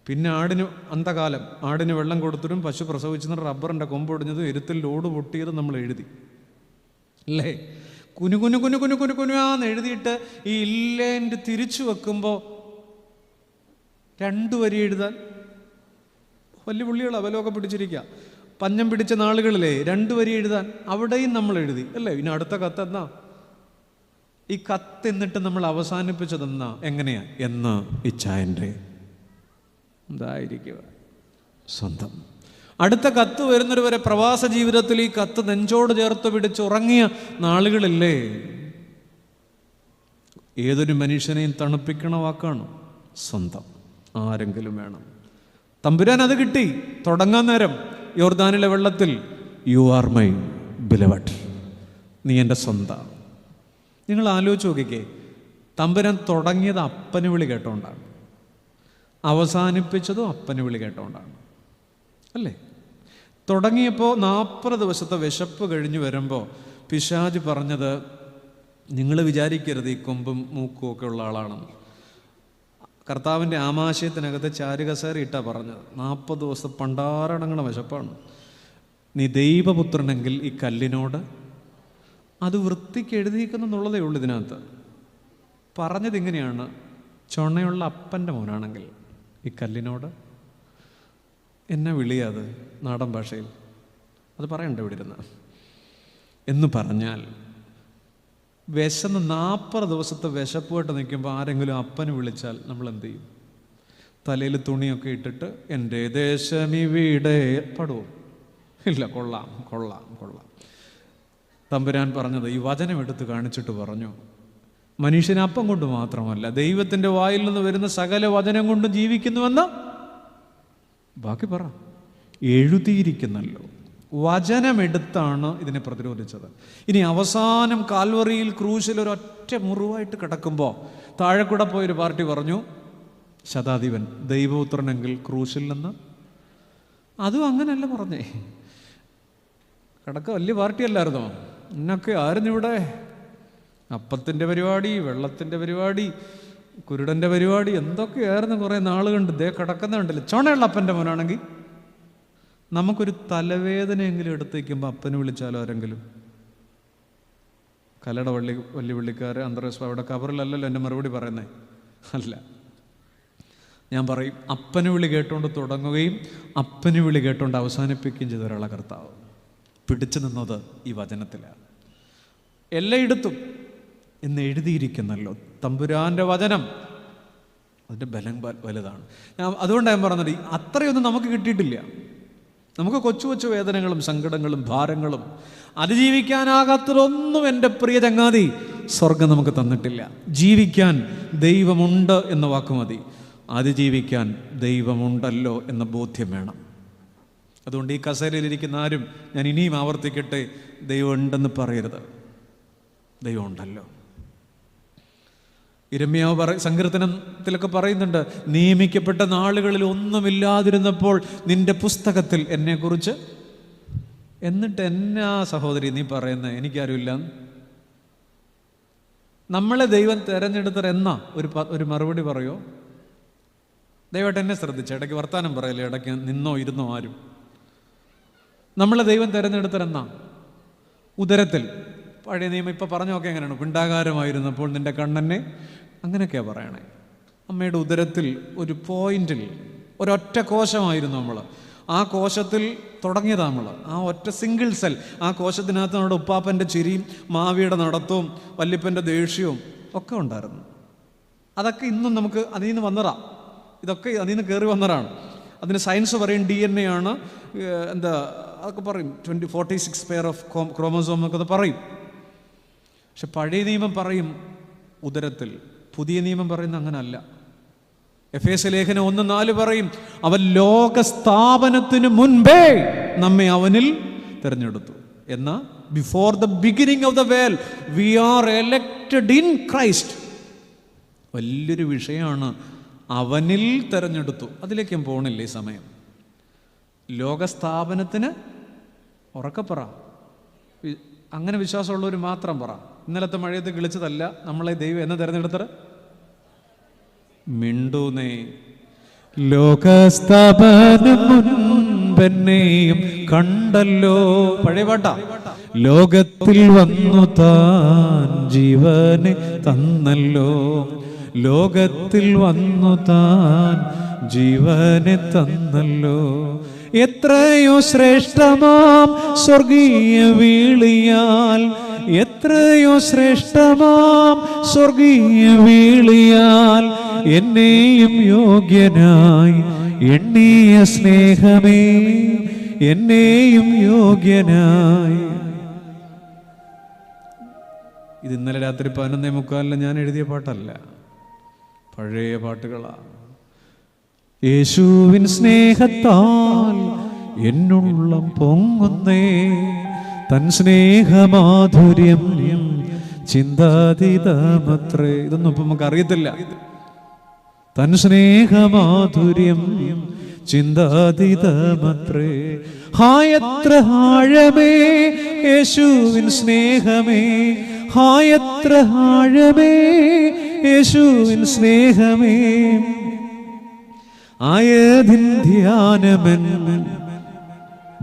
പിന്നെ ആടിന് അന്തകാലം, ആടിന് വെള്ളം കൊടുത്തിട്ടും പശു പ്രസവിച്ചതും റബ്ബറിൻ്റെ കൊമ്പൊടിഞ്ഞതും എരുത്തിൽ ലോഡ് പൊട്ടിയതും നമ്മൾ എഴുതി അല്ലേ? കുനുകുനുന്ന് എഴുതിയിട്ട് ഈ ഇല്ലേൻ്റെ തിരിച്ചു വെക്കുമ്പോൾ 2 വരി എഴുതാൻ വലിയ പുള്ളികൾ അവലോകം പിടിച്ചിരിക്കുക. പഞ്ഞം പിടിച്ച നാളുകളിലെ 2 വരി എഴുതാൻ അവിടെയും നമ്മൾ എഴുതി അല്ലേ. ഇനി അടുത്ത കത്തെന്നാ? ഈ കത്ത് എന്നിട്ട് നമ്മൾ അവസാനിപ്പിച്ചതെന്നാ? എങ്ങനെയാ? എന്ന് ഇച്ഛായൻ്റെ ഇതായിരിക്കുക സ്വന്തം. അടുത്ത കത്ത് വരുന്നൊരു വരെ പ്രവാസ ജീവിതത്തിൽ ഈ കത്ത് നെഞ്ചോട് ചേർത്ത് പിടിച്ച് ഉറങ്ങിയ നാളുകളില്ലേ. ഏതൊരു മനുഷ്യനെയും തണുപ്പിക്കണ വാക്കാണ് സ്വന്തം. ആരെങ്കിലും വേണം. തമ്പുരാൻ അത് കിട്ടി. തുടങ്ങാൻ നേരം യോർദാനിലെ വെള്ളത്തിൽ യു ആർ മൈ ബിലവഡ്, നീ എൻ്റെ സ്വന്തം. നിങ്ങൾ ആലോചിച്ച് നോക്കിക്കേ, തമ്പുരാൻ തുടങ്ങിയത് അപ്പന് വിളി കേട്ടോണ്ടാണ്, അവസാനിപ്പിച്ചതും അപ്പന് വിളി കേട്ടോണ്ടാണ് അല്ലേ. തുടങ്ങിയപ്പോൾ 40 ദിവസത്തെ വിശപ്പ് കഴിഞ്ഞ് വരുമ്പോൾ പിശാച് പറഞ്ഞത്, നിങ്ങൾ വിചാരിക്കരുത് ഈ കൊമ്പും മൂക്കും ഒക്കെ ഉള്ള ആളാണെന്ന്. കർത്താവിൻ്റെ ആമാശയത്തിനകത്ത് ചാരുകസേര ഇട്ടാ പറഞ്ഞത്. 40 ദിവസം പണ്ടാരടങ്ങണ വിശപ്പാണ്. നീ ദൈവപുത്രനെങ്കിൽ ഈ കല്ലിനോട്, അത് വൃത്തിക്ക് എഴുതിയിരിക്കുന്നുള്ളതേ ഉള്ളൂ ഇതിനകത്ത്. പറഞ്ഞത് ഇങ്ങനെയാണ്, ചുണയുള്ള അപ്പൻ്റെ മോനാണെങ്കിൽ ഈ കല്ലിനോട് എന്നെ വിളിയാത്, നാടൻ ഭാഷയിൽ അത് പറയണ്ട ഇവിടെ ഇരുന്ന് എന്ന് പറഞ്ഞാൽ, വിശന്ന് 40 ദിവസത്തെ വിശപ്പുമായിട്ട് നിൽക്കുമ്പോൾ ആരെങ്കിലും അപ്പന് വിളിച്ചാൽ നമ്മൾ എന്ത് ചെയ്യും? തലയിൽ തുണിയൊക്കെ ഇട്ടിട്ട് എൻ്റെ ദേശമിവിടെ പാടുവോ? ഇല്ല. കൊള്ളാം കൊള്ളാം കൊള്ളാം. തമ്പുരാൻ പറഞ്ഞത് ഈ വചനം എടുത്ത് കാണിച്ചിട്ട് പറഞ്ഞു, മനുഷ്യന് അപ്പം കൊണ്ട് മാത്രമല്ല ദൈവത്തിൻ്റെ വായിൽ നിന്ന് വരുന്ന സകല വചനം കൊണ്ടും ജീവിക്കുന്നുവെന്ന് ബാക്കി പറ. എഴുതിയിരിക്കുന്നല്ലോ. വചനമെടുത്താണ് ഇതിനെ പ്രതിരോധിച്ചത്. ഇനി അവസാനം കാൽവറിയിൽ ക്രൂശിൽ ഒരൊറ്റ മുറിവായിട്ട് കിടക്കുമ്പോൾ താഴെ കൂടെ പോയൊരു പാർട്ടി പറഞ്ഞു, ശതാധിപൻ ദൈവപുത്രനെങ്കിൽ ക്രൂശിൽ നിന്ന്. അതും അങ്ങനെയല്ല പറഞ്ഞേ. കിടക്ക വലിയ പാർട്ടിയല്ലായിരുന്നോ? എന്നൊക്കെ ആയിരുന്നു ഇവിടെ. അപ്പത്തിൻ്റെ പരിപാടി, വെള്ളത്തിൻ്റെ പരിപാടി, കുരുടൻ്റെ പരിപാടി, എന്തൊക്കെയായിരുന്നു കുറേ നാൾ കണ്ട്. ദേ കിടക്കുന്ന കണ്ടില്ല. ചുണയുള്ള അപ്പൻ്റെ മോനാണെങ്കിൽ നമുക്കൊരു തലവേദനയെങ്കിലും എടുത്ത് വയ്ക്കുമ്പോൾ അപ്പന് വിളിച്ചാലോ ആരെങ്കിലും? കലയുടെ വലിയ പുള്ളിക്കാർ അന്തർദേശ അവിടെ കബറിലല്ലല്ലോ എൻ്റെ മറുപടി പറയുന്നേ. അല്ല, ഞാൻ പറയും, അപ്പന് വിളി കേട്ടുകൊണ്ട് തുടങ്ങുകയും അപ്പന് വിളി കേട്ടുകൊണ്ട് അവസാനിപ്പിക്കുകയും ചെയ്ത ഒരാളെ കർത്താവ് പിടിച്ചു നിന്നത് ഈ വചനത്തിലാണ്. എല്ലായിടത്തും എന്ന് എഴുതിയിരിക്കുന്നല്ലോ. തമ്പുരാൻ്റെ വചനം, അതിൻ്റെ ബലം വലുതാണ്. അതുകൊണ്ടാണ് ഞാൻ പറഞ്ഞത്, അത്രയൊന്നും നമുക്ക് കിട്ടിയിട്ടില്ല. നമുക്ക് കൊച്ചു കൊച്ചു വേദനകളും സങ്കടങ്ങളും ഭാരങ്ങളും അതിജീവിക്കാനാകാത്തതൊന്നും എൻ്റെ പ്രിയ ചങ്ങാതി സ്വർഗം നമുക്ക് തന്നിട്ടില്ല. ജീവിക്കാൻ ദൈവമുണ്ട് എന്ന വാക്ക് മതി. അതിജീവിക്കാൻ ദൈവമുണ്ടല്ലോ എന്ന ബോധ്യം വേണം. അതുകൊണ്ട് ഈ കസേരയിലിരിക്കുന്ന ആരും, ഞാൻ ഇനിയും ആവർത്തിക്കട്ടെ, ദൈവം ഉണ്ടെന്ന് പറയരുത്. ദൈവം ഉണ്ടല്ലോ. യിരെമ്യാവ് സങ്കീർത്തനത്തിലൊക്കെ പറയുന്നുണ്ട്, നിയമിക്കപ്പെട്ട നാളുകളിൽ ഒന്നുമില്ലാതിരുന്നപ്പോൾ നിന്റെ പുസ്തകത്തിൽ എന്നെക്കുറിച്ച്. എന്നിട്ട് എന്നാ സഹോദരി നീ പറയുന്നത് എനിക്കാരുമില്ല? നമ്മളെ ദൈവം തിരഞ്ഞെടുത്തത് എന്നാ? ഒരു മറുപടി പറയോ? ദയവായിട്ട് എന്നെ ശ്രദ്ധിച്ച, ഇടയ്ക്ക് വർത്താനം പറയല്ലേ, ഇടയ്ക്ക് നിന്നോ ഇരുന്നോ ആരും. നമ്മളെ ദൈവം തിരഞ്ഞെടുത്തതെന്നാ? ഉദരത്തിൽ. പഴയ നിയമം ഇപ്പം പറഞ്ഞൊക്കെ എങ്ങനെയാണ്? പിണ്ടാകാരമായിരുന്നപ്പോൾ നിന്റെ കണ്ണെന്നെ, അങ്ങനെയൊക്കെയാണ് പറയണേ. അമ്മയുടെ ഉദരത്തിൽ ഒരു പോയിന്റിൽ ഒരൊറ്റ കോശമായിരുന്നു നമ്മൾ. ആ കോശത്തിൽ തുടങ്ങിയതാണ് നമ്മൾ. ആ ഒറ്റ സിംഗിൾ സെൽ. ആ കോശത്തിനകത്ത് നമ്മുടെ ഉപ്പാപ്പൻ്റെ ചിരിയും മാവിയുടെ നടത്തവും വല്യപ്പൻ്റെ ദേഷ്യവും ഒക്കെ ഉണ്ടായിരുന്നു. അതൊക്കെ ഇന്നും നമുക്ക് അതിൽ നിന്ന് വന്നതാണ്. ഇതൊക്കെ അതിൽ നിന്ന് കയറി വന്നതാണ്. അതിന് സയൻസ് പറയും DNA ആണ്, എന്താ അതൊക്കെ പറയും, 46 പെയർ ഓഫ് ക്രോമസോം എന്നൊക്കെ പറയും. പക്ഷെ പഴയ നിയമം പറയും ഉദരത്തിൽ, പുതിയ നിയമം പറയുന്നത് അങ്ങനല്ല. എഫേസ്യ ലേഖനം 1:4 പറയും, അവൻ ലോകസ്ഥാപനത്തിന് മുൻപേ നമ്മെ അവനിൽ തിരഞ്ഞെടുത്തു. എന്നാ before the beginning of the world we are elected in Christ. വലിയൊരു വിഷയമാണ്. അവനിൽ തിരഞ്ഞെടുത്തു. അതിലേക്ക് ഞാൻ പോകണില്ല ഈ സമയം. ലോകസ്ഥാപനത്തിന് ഉറക്കപ്പറ, അങ്ങനെ വിശ്വാസമുള്ളവർ മാത്രം പറ. ഇന്നലത്തെ മഴയത്ത് കിളിച്ചതല്ല നമ്മളെ ദൈവം എന്ന് തിരഞ്ഞെടുത്തത്. മിണ്ടൂന്നേ. ലോകസ്ഥാപനം മുൻപെന്നെയും കണ്ടല്ലോ. പഴയ പാട്ടാ. ലോകത്തിൽ വന്നു താൻ ജീവനെ തന്നല്ലോ. ലോകത്തിൽ വന്നു താൻ ജീവനെ തന്നല്ലോ. എത്രയോ ശ്രേഷ്ഠമാം സ്വർഗീയ വീളിയാൽ, എത്രയോ ശ്രേഷ്ഠമാം സ്വർഗീയ വീളിയാൽ എന്നെയും യോഗ്യനായി എണ്ണിയ സ്നേഹമേ, എന്നെയും യോഗ്യനായി. ഇത് ഇന്നലെ രാത്രി 11:45 ഞാൻ എഴുതിയ പാട്ടല്ല, പഴയ പാട്ടുകളാണ്. യേശുവിൻ സ്നേഹത്താൽ എന്നുള്ളം പൊങ്ങുന്നേ, തൻ സ്നേഹമാധുര്യം ചിന്താതീതമത്രേ. ഇതൊന്നും ഇപ്പൊ നമുക്ക് അറിയത്തില്ല. തൻ സ്നേഹമാധുര്യം ചിന്താതീതമത്രേ. ഹായത്ര ആഴമേ യേശുവിൻ സ്നേഹമേ, ഹായത്ര ആഴമേ യേശുവിൻ സ്നേഹമേ. ആയതിൻ ധ്യാനമൻ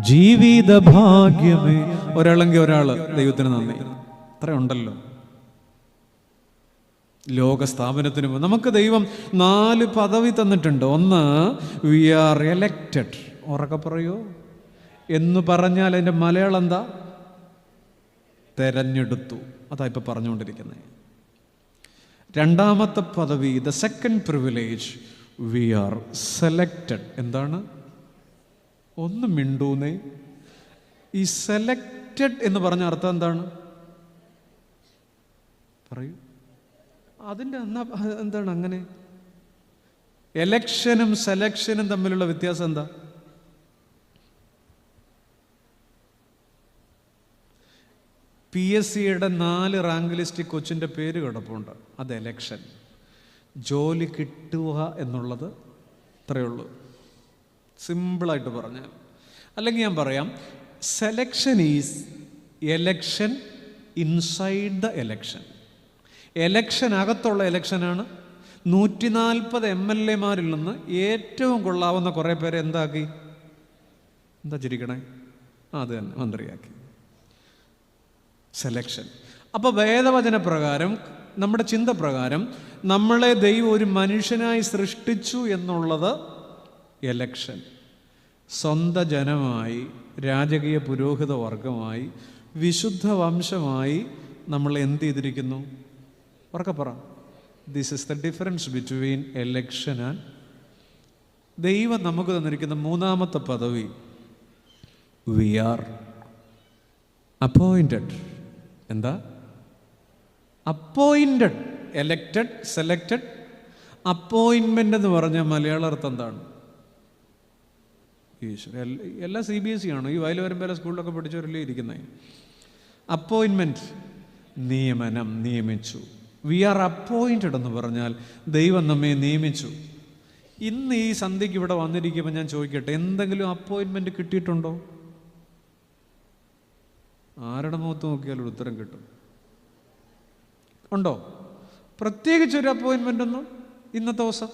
ജീവിത ഭാഗ്യമേ. ഒരാളെങ്കിൽ ഒരാള് ദൈവത്തിന് നന്ദി. അത്ര ഉണ്ടല്ലോ. ലോക സ്ഥാപനത്തിന് നമുക്ക് ദൈവം 4 പദവി തന്നിട്ടുണ്ട്. ഒന്ന്, വി ആർ എലക്റ്റഡ്. ഉറക്കെ പറയൂ. എന്ന് പറഞ്ഞാൽ അതിൻ്റെ മലയാളം എന്താ? തെരഞ്ഞെടുത്തു. അതാ ഇപ്പൊ പറഞ്ഞുകൊണ്ടിരിക്കുന്നത്. രണ്ടാമത്തെ പദവി, the second privilege, we are selected. എന്താണ്? ഒന്ന് മിണ്ടൂന്നേ. ഈ സെലക്റ്റഡ് എന്ന് പറഞ്ഞ അർത്ഥം എന്താണ്? പറയൂ. അതിൻ്റെ എന്താണ് അങ്ങനെ? എലക്ഷനും സെലക്ഷനും തമ്മിലുള്ള വ്യത്യാസം എന്താ? PSCയുടെ 4 റാങ്ക് ലിസ്റ്റ് കൊച്ചിൻ്റെ പേര് കിടപ്പുണ്ട്. അത് എലക്ഷൻ. ജോലി കിട്ടുക എന്നുള്ളത് അത്രയേ ഉള്ളൂ, സിമ്പിളായിട്ട് പറഞ്ഞാൽ. അല്ലെങ്കിൽ ഞാൻ പറയാം, selection is election inside the election. Election അകത്തുള്ള എലക്ഷനാണ്. 140 MLA-മാരിൽ നിന്ന് ഏറ്റവും കൊള്ളാവുന്ന കുറേ പേരെ എന്താക്കി? എന്താ ചിരിക്കണേ? അത് തന്നെ, മന്ത്രിയാക്കി. സെലക്ഷൻ. അപ്പോൾ വേദവചന പ്രകാരം, നമ്മുടെ ചിന്ത പ്രകാരം നമ്മളെ ദൈവം ഒരു മനുഷ്യനായി സൃഷ്ടിച്ചു എന്നുള്ളത് എലക്ഷൻ. സ്വന്തം ജനമായി, രാജകീയ പുരോഹിത വർഗമായി, വിശുദ്ധ വംശമായി നമ്മൾ എന്ത് ചെയ്തിരിക്കുന്നു? ഉറക്കെ പറ. This is the difference between election and. ദൈവം നമുക്ക് തന്നിരിക്കുന്ന മൂന്നാമത്തെ പദവി, വി ആർ അപ്പോയിന്റഡ്. എന്താ? അപ്പോയിന്റഡ്. Elected, selected. അപ്പോയിൻമെന്റ് എന്ന് പറഞ്ഞ മലയാള അർത്ഥം എന്താണ്? എല്ലാം CBSE ആണ്. ഈ വയലുവരമ്പല സ്കൂളിലൊക്കെ പഠിച്ചവരല്ലേ ഇരിക്കുന്നത്. അപ്പോയിൻമെന്റ്, നിയമനം, നിയമിച്ചു. വി ആർ അപ്പോയിന്റഡ് എന്ന് പറഞ്ഞാൽ ദൈവം നമ്മെ നിയമിച്ചു. ഇന്ന് ഈ സന്ധ്യയ്ക്ക് ഇവിടെ വന്നിരിക്കുമ്പോൾ ഞാൻ ചോദിക്കട്ടെ, എന്തെങ്കിലും അപ്പോയിൻമെന്റ് കിട്ടിയിട്ടുണ്ടോ? ആരുടെ മുഖത്ത് നോക്കിയാലും ഉത്തരം കിട്ടും. ഉണ്ടോ? പ്രത്യേകിച്ചൊരു അപ്പോയിൻമെന്റ് ഒന്നും ഇന്നത്തെ ദിവസം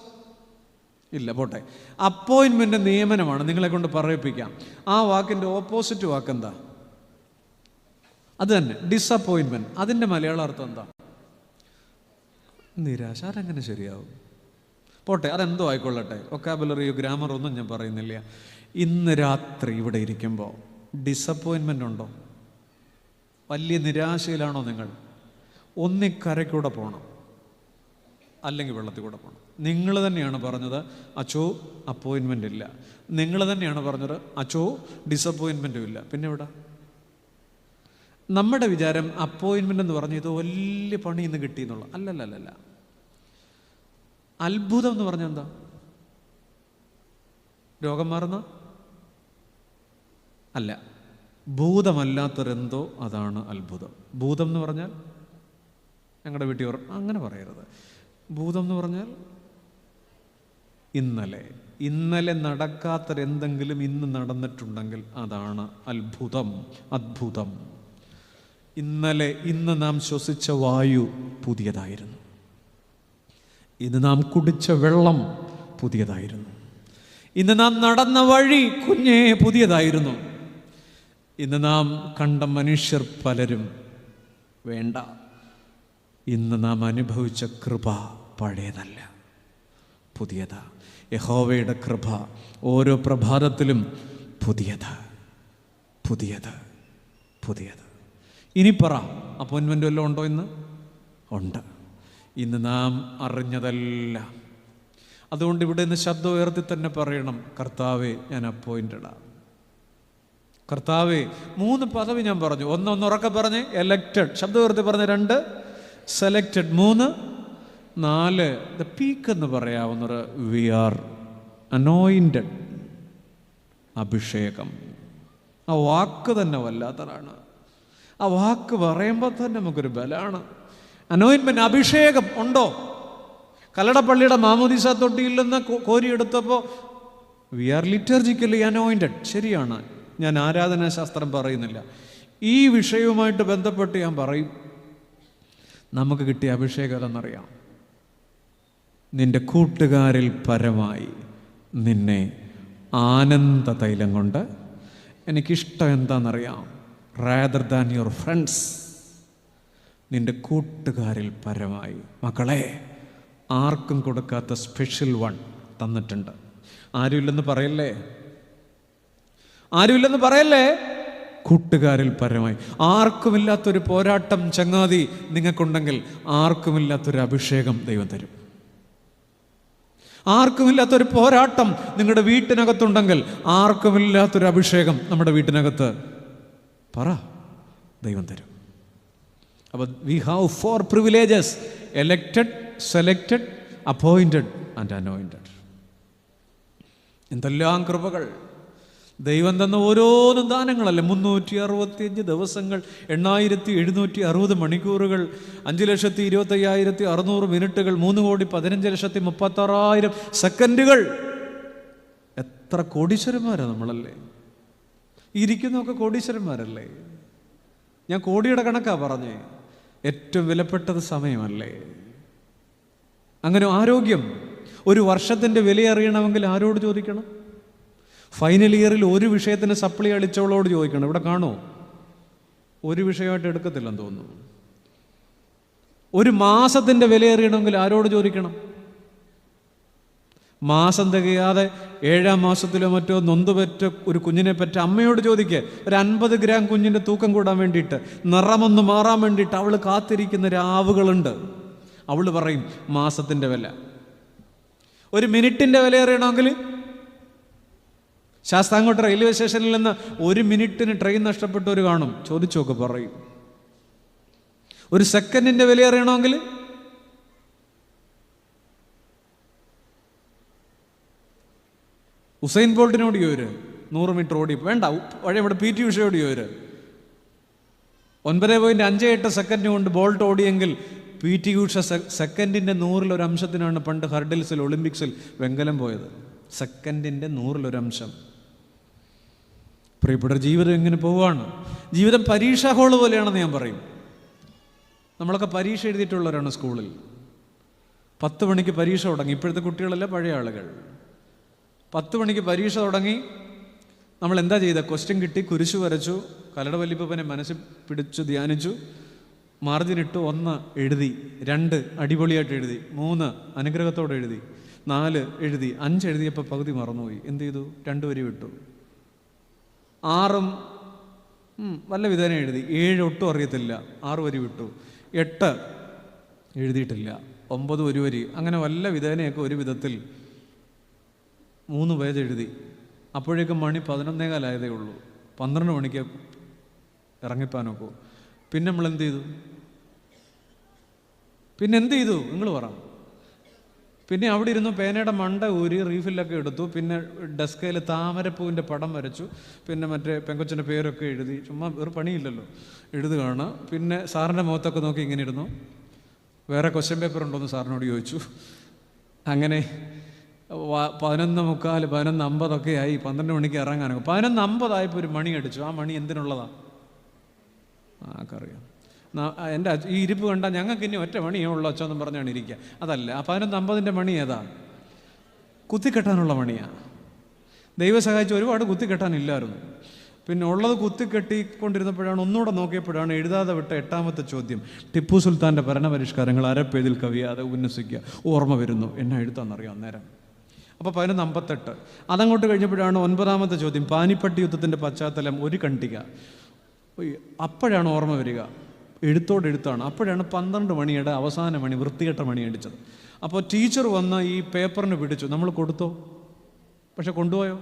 ഇല്ല. പോട്ടെ. അപ്പോയിൻമെന്റ് നിയമനമാണ്. നിങ്ങളെ കൊണ്ട് പറയിപ്പിക്കാം. ആ വാക്കിൻ്റെ ഓപ്പോസിറ്റ് വാക്കെന്താ? അത് തന്നെ, ഡിസപ്പോയിൻമെന്റ്. അതിൻ്റെ മലയാള അർത്ഥം എന്താ? നിരാശ. അതെങ്ങനെ ശരിയാവും? പോട്ടെ, അതെന്തോ ആയിക്കൊള്ളട്ടെ. വൊക്കാബുലറിയോ ഗ്രാമറോ ഒന്നും ഞാൻ പറയുന്നില്ല. ഇന്ന് രാത്രി ഇവിടെ ഇരിക്കുമ്പോൾ ഡിസപ്പോയിൻമെന്റ് ഉണ്ടോ? വലിയ നിരാശയിലാണോ നിങ്ങൾ? ഒന്നിക്കരയ്ക്കൂടെ പോകണം, അല്ലെങ്കിൽ വെള്ളത്തിൽ കൂടെ പോകണം. നിങ്ങൾ തന്നെയാണ് പറഞ്ഞത് അച്ചോ അപ്പോയിൻമെൻ്റ് ഇല്ല. നിങ്ങൾ തന്നെയാണ് പറഞ്ഞത് അച്ചോ ഡിസപ്പോയിൻമെൻറ്റും ഇല്ല. പിന്നെ എവിടെ? നമ്മുടെ വിചാരം അപ്പോയിൻമെൻ്റ് എന്ന് പറഞ്ഞ് ഇത് വലിയ പണി ഇന്ന് കിട്ടി എന്നുള്ള. അല്ലല്ല. അത്ഭുതം എന്ന് പറഞ്ഞാൽ എന്താ? രോഗം മാറുന്ന അല്ല, ഭൂതമല്ലാത്തൊരെന്തോ, അതാണ് അത്ഭുതം. ഭൂതം എന്ന് പറഞ്ഞാൽ ഞങ്ങളുടെ വീട്ടിൽ അങ്ങനെ പറയരുത്. ഭൂതം എന്ന് പറഞ്ഞാൽ ഇന്നലെ നടക്കാത്തൊരെന്തെങ്കിലും ഇന്ന് നടന്നിട്ടുണ്ടെങ്കിൽ അതാണ് അത്ഭുതം. അത്ഭുതം. ഇന്ന് നാം ശ്വസിച്ച വായു പുതിയതായിരുന്നു. ഇന്ന് നാം കുടിച്ച വെള്ളം പുതിയതായിരുന്നു. ഇന്ന് നാം നടന്ന വഴി കുഞ്ഞേ പുതിയതായിരുന്നു. ഇന്ന് നാം കണ്ട മനുഷ്യർ പലരും വേണ്ട. ഇന്ന് നാം അനുഭവിച്ച കൃപ പഴയതല്ല, പുതിയതാ. യഹോവയുടെ കൃപ ഓരോ പ്രഭാതത്തിലും പുതിയത്, പുതിയത്, പുതിയത്. ഇനി പറ, അപ്പോയിൻമെൻ്റ് വല്ലതും ഉണ്ടോ? ഇന്ന് ഉണ്ട്. ഇന്ന് നാം അറിഞ്ഞതെല്ലാം. അതുകൊണ്ട് ഇവിടെ നിന്ന് ശബ്ദം ഉയർത്തി തന്നെ പറയണം, കർത്താവേ, ഞാൻ അപ്പോയിൻറ്റഡാണ്. കർത്താവേ, 3 പദവി ഞാൻ പറഞ്ഞു. ഒന്ന് ഉറക്കെ പറഞ്ഞ് എലക്റ്റഡ്, ശബ്ദം ഉയർത്തി പറഞ്ഞ്. 2 സെലക്റ്റഡ്. 3 4 ദ പീക്ക് എന്ന് പറയാവുന്നത് വി ആർ അനോയിൻറ്റഡ്. അഭിഷേകം. ആ വാക്ക് തന്നെ വല്ലാത്തതാണ്. ആ വാക്ക് പറയുമ്പോൾ തന്നെ നമുക്കൊരു ബലമാണ്. അനോയിൻമെൻറ്റ്, അഭിഷേകം ഉണ്ടോ? കല്ലടപ്പള്ളിയുടെ മാമോദീസ തൊട്ടിയിൽ നിന്ന് കോരിയെടുത്തപ്പോൾ വി ആർ ലിറ്റർജിക്കലി അനോയിൻറ്റഡ്. ശരിയാണ്, ഞാൻ ആരാധനാശാസ്ത്രം പറയുന്നില്ല. ഈ വിഷയവുമായിട്ട് ബന്ധപ്പെട്ട് ഞാൻ പറയും, നമുക്ക് കിട്ടിയ അഭിഷേകം എന്നറിയാം. നിന്റെ കൂട്ടുകാരിൽ പരമായി നിന്നെ ആനന്ദ തൈലം കൊണ്ട്, എനിക്കിഷ്ടം എന്താണെന്നറിയാം, റാദർ ദാൻ യുവർ ഫ്രണ്ട്സ്, നിന്റെ കൂട്ടുകാരിൽ പരമായി. മക്കളെ, ആർക്കും കൊടുക്കാത്ത സ്പെഷ്യൽ വൺ തന്നിട്ടുണ്ട്. ആരുമില്ലെന്ന് പറയല്ലേ, ആരുമില്ലെന്ന് പറയല്ലേ. കൂട്ടുകാരിൽ പരമായി. ആർക്കുമില്ലാത്തൊരു പോരാട്ടം ചങ്ങാതി നിങ്ങൾക്കുണ്ടെങ്കിൽ ആർക്കുമില്ലാത്തൊരു അഭിഷേകം ദൈവം തരും. ആർക്കുമില്ലാത്തൊരു പോരാട്ടം നിങ്ങളുടെ വീട്ടിനകത്തുണ്ടെങ്കിൽ ആർക്കുമില്ലാത്തൊരു അഭിഷേകം നമ്മുടെ വീട്ടിനകത്ത് പറ ദൈവം തരും. അപ്പോൾ we have 4 privileges: elected, selected, appointed and anointed. എന്തെല്ലാം കൃപകൾ ദൈവം തന്ന ഓരോന്നും ദാനങ്ങളല്ലേ. 365 ദിവസങ്ങൾ, 8760 മണിക്കൂറുകൾ, 5,25,600 മിനിറ്റുകൾ, 3,15,36,000 സെക്കൻഡുകൾ. എത്ര കോടീശ്വരന്മാരാണ് നമ്മളല്ലേ. ഇരിക്കുന്നതൊക്കെ കോടീശ്വരന്മാരല്ലേ. ഞാൻ കോടിയുടെ കണക്കാ പറഞ്ഞേ. ഏറ്റവും വിലപ്പെട്ടത് സമയമല്ലേ. അങ്ങനെ ആരോഗ്യം. ഒരു വർഷത്തിൻ്റെ വില അറിയണമെങ്കിൽ ആരോട് ചോദിക്കണം? ഫൈനൽ ഇയറിൽ ഒരു വിഷയത്തിന് സപ്ലി അടിച്ചവളോട് ചോദിക്കണം. ഇവിടെ കാണോ? ഒരു വിഷയമായിട്ട് എടുക്കത്തില്ലെന്ന് തോന്നുന്നു. ഒരു മാസത്തിൻ്റെ വില അറിയണമെങ്കിൽ ആരോട് ചോദിക്കണം? മാസം തികയാതെ 7-ാം മാസത്തിലോ മറ്റോ നൊന്തുപെറ്റ ഒരു കുഞ്ഞിനെ പറ്റ അമ്മയോട് ചോദിക്കുക. ഒരു 50 ഗ്രാം കുഞ്ഞിൻ്റെ തൂക്കം കൂടാൻ വേണ്ടിയിട്ട്, നിറമൊന്ന് മാറാൻ വേണ്ടിയിട്ട് അവൾ കാത്തിരിക്കുന്ന രാവുകളുണ്ട്. അവൾ പറയും മാസത്തിൻ്റെ വില. ഒരു മിനിറ്റിൻ്റെ വില അറിയണമെങ്കിൽ ശാസ്താംകോട്ട റെയിൽവേ സ്റ്റേഷനിൽ നിന്ന് 1 മിനിറ്റിന് ട്രെയിൻ നഷ്ടപ്പെട്ടവർ കാണും. ചോദിച്ചോക്കെ പറയും. ഒരു സെക്കൻഡിൻ്റെ വില അറിയണമെങ്കിൽ ഉസൈൻ ബോൾട്ടിനോട് ചോര് 100 മീറ്റർ ഓടി. വേണ്ട, വഴി ഇവിടെ PT ഉഷയോട് ചോര്. 9.58 സെക്കൻഡ് കൊണ്ട് ബോൾട്ട് ഓടിയെങ്കിൽ PT ഉഷ സെക്കൻഡിൻ്റെ 100ൽ 1 അംശത്തിനാണ് പണ്ട് ഹർഡിൽസിൽ, ഒളിമ്പിക്സിൽ വെങ്കലം പോയത്. സെക്കൻഡിൻ്റെ 100ൽ 1 അംശം. പ്രിയപ്പെട്ട, ജീവിതം എങ്ങനെ പോവുകയാണ്? ജീവിതം പരീക്ഷാ ഹോള് പോലെയാണെന്ന് ഞാൻ പറയും. നമ്മളൊക്കെ പരീക്ഷ എഴുതിയിട്ടുള്ളവരാണ് സ്കൂളിൽ. 10 മണിക്ക് പരീക്ഷ തുടങ്ങി. ഇപ്പോഴത്തെ കുട്ടികളല്ല, പഴയ ആളുകൾ. 10 മണിക്ക് പരീക്ഷ തുടങ്ങി. നമ്മൾ എന്താ ചെയ്ത? ക്വസ്റ്റ്യൻ കിട്ടി, കുരിശു വരച്ചു, കലട വല്ലിപ്പനെ മനസ്സിൽ പിടിച്ചു ധ്യാനിച്ചു, മാർജിൻ ഇട്ടു. 1 എഴുതി, 2 അടിപൊളിയായിട്ട് എഴുതി, 3 അനുഗ്രഹത്തോടെ എഴുതി, 4 എഴുതി, 5 എഴുതിയപ്പോൾ പകുതി മറന്നുപോയി. എന്ത് ചെയ്തു? 2 വരി വിട്ടു. 6 വല്ല വിധേന എഴുതി. 7 ഒട്ടും അറിയത്തില്ല, 6 വരി വിട്ടു. 8 എഴുതിയിട്ടില്ല, 9 1 വരി. അങ്ങനെ വല്ല വിധേനയൊക്കെ ഒരു വിധത്തിൽ 3 പേജ് എഴുതി. അപ്പോഴേക്കും മണി 11:15 ഉള്ളൂ. 12 മണിക്ക് ഇറങ്ങിപ്പാനൊക്കെ. പിന്നെ നമ്മൾ എന്ത് ചെയ്തു? നിങ്ങൾ പറ. പിന്നെ അവിടെ ഇരുന്നു പേനയുടെ മണ്ട ഊരി റീഫില്ലൊക്കെ എടുത്തു. പിന്നെ ഡെസ്കയിൽ താമരപ്പൂവിൻ്റെ പടം വരച്ചു. പിന്നെ മറ്റേ പെങ്കൊച്ചിൻ്റെ പേരൊക്കെ എഴുതി. ചുമ്മാ ഒരു പണിയില്ലല്ലോ, എഴുതുകയാണ്. പിന്നെ സാറിൻ്റെ മുഖത്തൊക്കെ നോക്കി ഇങ്ങനെ ഇരുന്നു. വേറെ ക്വസ്റ്റ്യൻ പേപ്പർ ഉണ്ടോയെന്ന് സാറിനോട് ചോദിച്ചു. അങ്ങനെ 11:45 11:50 ആയി. 12 മണിക്ക് ഇറങ്ങാനൊക്കെ. 11:50 ഒരു മണി അടിച്ചു. ആ മണി എന്തിനുള്ളതാണ് ആർക്കറിയാം. എൻ്റെ ഈ ഇരിപ്പ് കണ്ടാൽ ഞങ്ങൾക്ക് ഇനി ഒറ്റ മണിയേ ഉള്ളൂ അച്ഛനെന്നും പറഞ്ഞാണ് ഇരിക്കുക. അതല്ല, ആ 11:50 മണി ഏതാ? കുത്തിക്കെട്ടാനുള്ള മണിയാണ്. ദൈവം സഹായിച്ച് ഒരുപാട് കുത്തിക്കെട്ടാനില്ലായിരുന്നു. പിന്നെ ഉള്ളത് കുത്തിക്കെട്ടിക്കൊണ്ടിരുന്നപ്പോഴാണ് ഒന്നുകൂടെ നോക്കിയപ്പോഴാണ് എഴുതാതെ വിട്ട 8ാമത്തെ ചോദ്യം. ടിപ്പു സുൽത്താൻ്റെ ഭരണപരിഷ്കാരങ്ങൾ അരപ്പേതിൽ കവിയാതെ ഉന്നസിക്കുക. ഓർമ്മ വരുന്നു, എന്നെ എഴുതാമെന്നറിയാം അന്നേരം. അപ്പോൾ 11:58. അതങ്ങോട്ട് കഴിഞ്ഞപ്പോഴാണ് 9ാമത്തെ ചോദ്യം, പാനിപ്പട്ടി യുദ്ധത്തിൻ്റെ പശ്ചാത്തലം ഒരു ഖണ്ഡിക. അപ്പോഴാണ് ഓർമ്മ വരിക, എഴുത്താണ്. അപ്പോഴാണ് 12 മണിയുടെ അവസാന മണി, വൃത്തികെട്ട മണി അടിച്ചത്. അപ്പോൾ ടീച്ചർ വന്ന് ഈ പേപ്പറിന് പിടിച്ചു. നമ്മൾ കൊടുത്തോ? പക്ഷെ കൊണ്ടുപോയോ?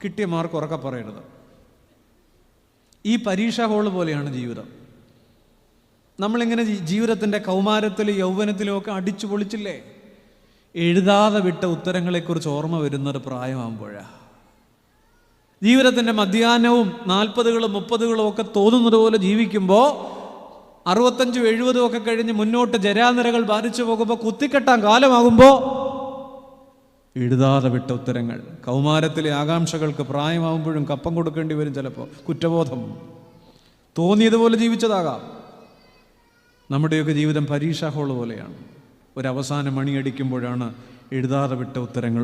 കിട്ടിയ മാർക്ക് ഉറക്കെ പറയരുത്. ഈ പരീക്ഷാ ഹോള് പോലെയാണ് ജീവിതം. നമ്മളിങ്ങനെ ജീവിതത്തിൻ്റെ കൗമാരത്തിലും യൗവനത്തിലും ഒക്കെ അടിച്ചു പൊളിച്ചില്ലേ? എഴുതാതെ വിട്ട ഉത്തരങ്ങളെക്കുറിച്ച് ഓർമ്മ വരുന്നത് പ്രായമാകുമ്പോഴാണ്. ജീവിതത്തിൻ്റെ മധ്യാഹ്നവും 40കളും 30കളും ഒക്കെ തോന്നുന്നത് പോലെ ജീവിക്കുമ്പോൾ 65, 70 ഒക്കെ കഴിഞ്ഞ് മുന്നോട്ട് ജരാനിരകൾ ബാധിച്ചു പോകുമ്പോൾ, കുത്തിക്കെട്ടാൻ കാലമാകുമ്പോൾ എഴുതാതെ വിട്ട ഉത്തരങ്ങൾ. കൗമാരത്തിലെ ആകാംക്ഷകൾക്ക് പ്രായമാകുമ്പോഴും കപ്പം കൊടുക്കേണ്ടി വരും. ചിലപ്പോൾ കുറ്റബോധം, തോന്നിയതുപോലെ ജീവിച്ചതാകാം. നമ്മുടെയൊക്കെ ജീവിതം പരീക്ഷാ ഹോള് പോലെയാണ്. ഒരവസാന മണിയടിക്കുമ്പോഴാണ് എഴുതാതെ വിട്ട ഉത്തരങ്ങൾ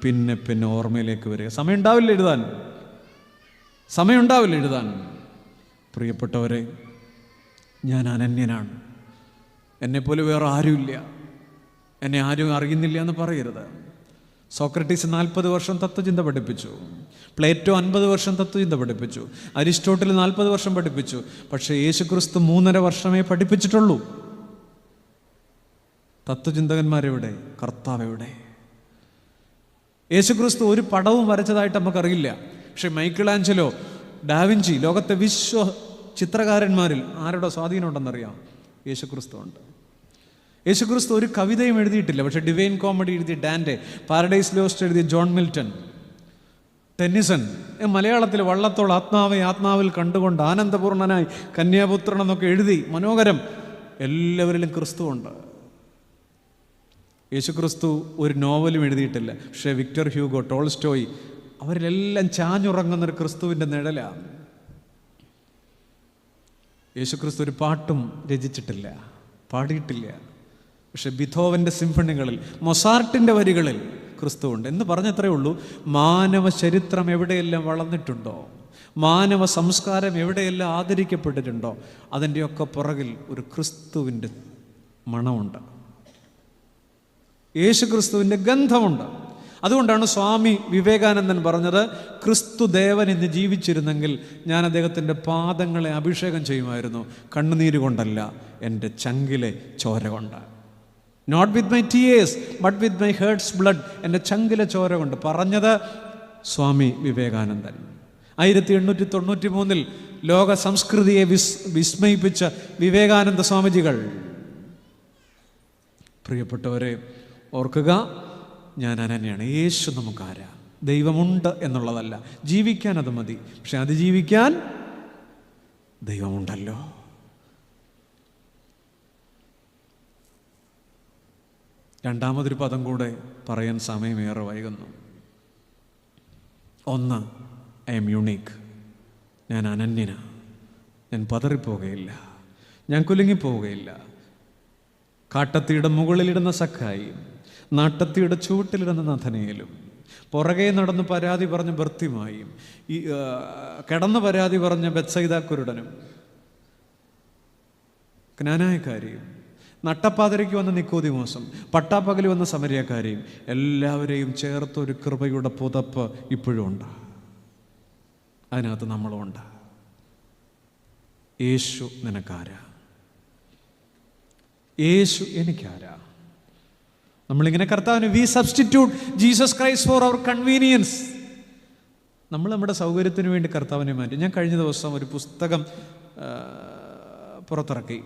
പിന്നെ ഓർമ്മയിലേക്ക് വരിക. സമയമുണ്ടാവില്ല എഴുതാൻ. പ്രിയപ്പെട്ടവരെ, ഞാൻ അനന്യനാണ്, എന്നെപ്പോലെ വേറെ ആരുമില്ല, എന്നെ ആരും അറിയുന്നില്ല എന്ന് പറയരുത്. സോക്രട്ടീസ് 40 വർഷം തത്വചിന്ത പഠിപ്പിച്ചു. പ്ലേറ്റോ 50 വർഷം തത്വചിന്ത പഠിപ്പിച്ചു. അരിസ്റ്റോട്ടിൽ 40 വർഷം പഠിപ്പിച്ചു. പക്ഷേ യേശുക്രിസ്തു 3.5 വർഷമേ പഠിപ്പിച്ചിട്ടുള്ളൂ. തത്വചിന്തകന്മാരെവിടെ? കർത്താവ് എവിടെ? യേശുക്രിസ്തു ഒരു പടവും വരച്ചതായിട്ട് നമുക്കറിയില്ല. പക്ഷെ മൈക്കിൾ ആഞ്ചലോ, ഡാവിഞ്ചി, ലോകത്തെ വിശ്വ ചിത്രകാരന്മാരിൽ ആരുടെ സ്വാധീനം ഉണ്ടെന്നറിയാം? യേശുക്രിസ്തു ഉണ്ട്. യേശുക്രിസ്തു ഒരു കവിതയും എഴുതിയിട്ടില്ല. പക്ഷെ ഡിവൈൻ കോമഡി എഴുതിയ ഡാൻറ്റെ, പാരഡൈസ് ലോസ്റ്റ് എഴുതിയ ജോൺ മിൽട്ടൺ, ടെന്നിസൺ, മലയാളത്തിൽ വള്ളത്തോൾ ആത്മാവിൽ കണ്ടുകൊണ്ട് ആനന്ദപൂർണനായി കന്യാപുത്രൻ എന്നൊക്കെ എഴുതി മനോഹരം. എല്ലാവരിലും ക്രിസ്തുവുണ്ട്. യേശുക്രിസ്തു ഒരു നോവലും എഴുതിയിട്ടില്ല. പക്ഷേ വിക്ടർ ഹ്യൂഗോ, ടോൾസ്റ്റോയ്, അവരിലെല്ലാം ചാഞ്ഞുറങ്ങുന്നൊരു ക്രിസ്തുവിൻ്റെ നിഴലാണ്. യേശുക്രിസ്തു ഒരു പാട്ടും രചിച്ചിട്ടില്ല, പാടിയിട്ടില്ല. പക്ഷെ ബിഥോവൻ്റെ സിംഫണികളിൽ, മൊസാർട്ടിൻ്റെ വരികളിൽ ക്രിസ്തുവുണ്ട് എന്ന് പറഞ്ഞത്രേ ഉള്ളൂ. മാനവ ചരിത്രം എവിടെയെല്ലാം വളർന്നിട്ടുണ്ടോ, മാനവ സംസ്കാരം എവിടെയെല്ലാം ആദരിക്കപ്പെട്ടിട്ടുണ്ടോ, അതിൻ്റെയൊക്കെ പുറകിൽ ഒരു ക്രിസ്തുവിൻ്റെ മണമുണ്ട്, യേശുക്രിസ്തുവിൻ്റെ ഗന്ധമുണ്ട്. അതുകൊണ്ടാണ് സ്വാമി വിവേകാനന്ദൻ പറഞ്ഞത്, ക്രിസ്തു ദേവൻ ഇന്ന് ജീവിച്ചിരുന്നെങ്കിൽ ഞാൻ അദ്ദേഹത്തിൻ്റെ പാദങ്ങളെ അഭിഷേകം ചെയ്യുമായിരുന്നു, കണ്ണുനീര് കൊണ്ടല്ല, എൻ്റെ ചങ്കിലെ ചോര കൊണ്ട്. Not with my tears but with my heart's blood. എൻ്റെ ചങ്കിലെ ചോര കൊണ്ട്. പറഞ്ഞത് സ്വാമി വിവേകാനന്ദൻ. 1893 ലോക സംസ്കൃതിയെ വിസ്മയിപ്പിച്ച വിവേകാനന്ദ സ്വാമിജികൾ. പ്രിയപ്പെട്ടവരെ, ഓർക്കുക, ഞാൻ അനന്യാണ്. യേശു നമുക്കാരാ? ദൈവമുണ്ട് എന്നുള്ളതല്ല, ജീവിക്കാൻ അത് മതി. പക്ഷെ അതിജീവിക്കാൻ ദൈവമുണ്ടല്ലോ. രണ്ടാമതൊരു പദം കൂടെ പറയാൻ സമയമേറെ വൈകുന്നു. ഒന്ന്, ഐ എം യുണീക്ക്. ഞാൻ അനന്യനാണ്. ഞാൻ പതറിപ്പോവുകയില്ല, ഞാൻ കുലുങ്ങിപ്പോവുകയില്ല. കാട്ടത്തിയുടെ മുകളിലിടുന്ന സക്കായിയും നാട്ടത്തിയുടെ ചുവട്ടിലിടുന്ന നഥനയിലും, പുറകെ നടന്ന് പരാതി പറഞ്ഞ ബർത്തിമായും, ഈ കിടന്ന് പരാതി പറഞ്ഞ ബെത്സൈദാ കുരുടനും, ക്നാനായക്കാരിയും, നട്ടപ്പാതിരയ്ക്ക് വന്ന നിക്കോദിമോസും, പട്ടാപ്പകൽ വന്ന സമരിയക്കാരെയും എല്ലാവരെയും ചേർത്തൊരു കൃപയുടെ പുതപ്പ് ഇപ്പോഴും ഉണ്ട്. അതിനകത്ത് നമ്മളും ഉണ്ട്. യേശു നിനക്കാരാ? യേശു എനിക്കാരാ? നമ്മളിങ്ങനെ കർത്താവിന് we substitute Jesus Christ for our convenience. നമ്മൾ നമ്മുടെ സൗകര്യത്തിന് വേണ്ടി കർത്താവിനെ മാറ്റി. ഞാൻ കഴിഞ്ഞ ദിവസം ഒരു പുസ്തകം പുറത്തിറക്കി.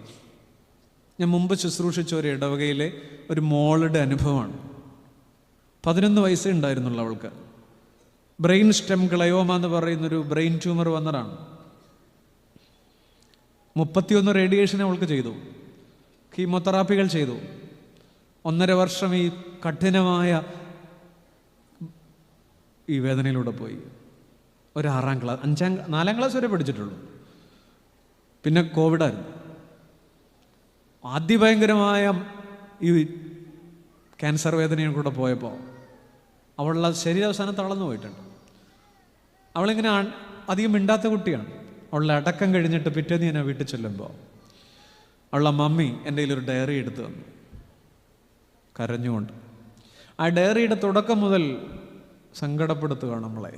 ഞാൻ മുമ്പ് ശുശ്രൂഷിച്ച ഒരു ഇടവകയിലെ ഒരു മോളുടെ അനുഭവമാണ്. 11 വയസ്സേ ഉണ്ടായിരുന്നുള്ളൂ അവൾക്ക്. ബ്രെയിൻ സ്റ്റെം ഗ്ലയോമ എന്ന് പറയുന്നൊരു ബ്രെയിൻ ട്യൂമർ വന്നതാണ്. 31 റേഡിയേഷൻ അവൾക്ക് ചെയ്തു, കീമോതെറാപ്പികൾ ചെയ്തു. 1.5 വർഷം ഈ കഠിനമായ ഈ വേദനയിലൂടെ പോയി. ഒരു 4ാം ക്ലാസ് വരെ പഠിച്ചിട്ടുള്ളൂ. പിന്നെ കോവിഡായിരുന്നു. അതിഭയങ്കരമായ ഈ ക്യാൻസർ വേദനയും കൂടെ പോയപ്പോൾ അവളുടെ ശരീരാവസാനം തളർന്നു പോയിട്ടുണ്ട്. അവളിങ്ങനെ അധികം മിണ്ടാത്ത കുട്ടിയാണ്. അവളുടെ അടക്കം കഴിഞ്ഞിട്ട് പിറ്റേന്ന് ഞാൻ വീട്ടിൽ ചെല്ലുമ്പോൾ അവളുടെ മമ്മി എൻ്റെ കയ്യിലൊരു ഡയറി എടുത്തു തന്നു, കരഞ്ഞുകൊണ്ട്. ആ ഡയറിയുടെ തുടക്കം മുതൽ സങ്കടപ്പെടുത്തുകയാണ് നമ്മളെ.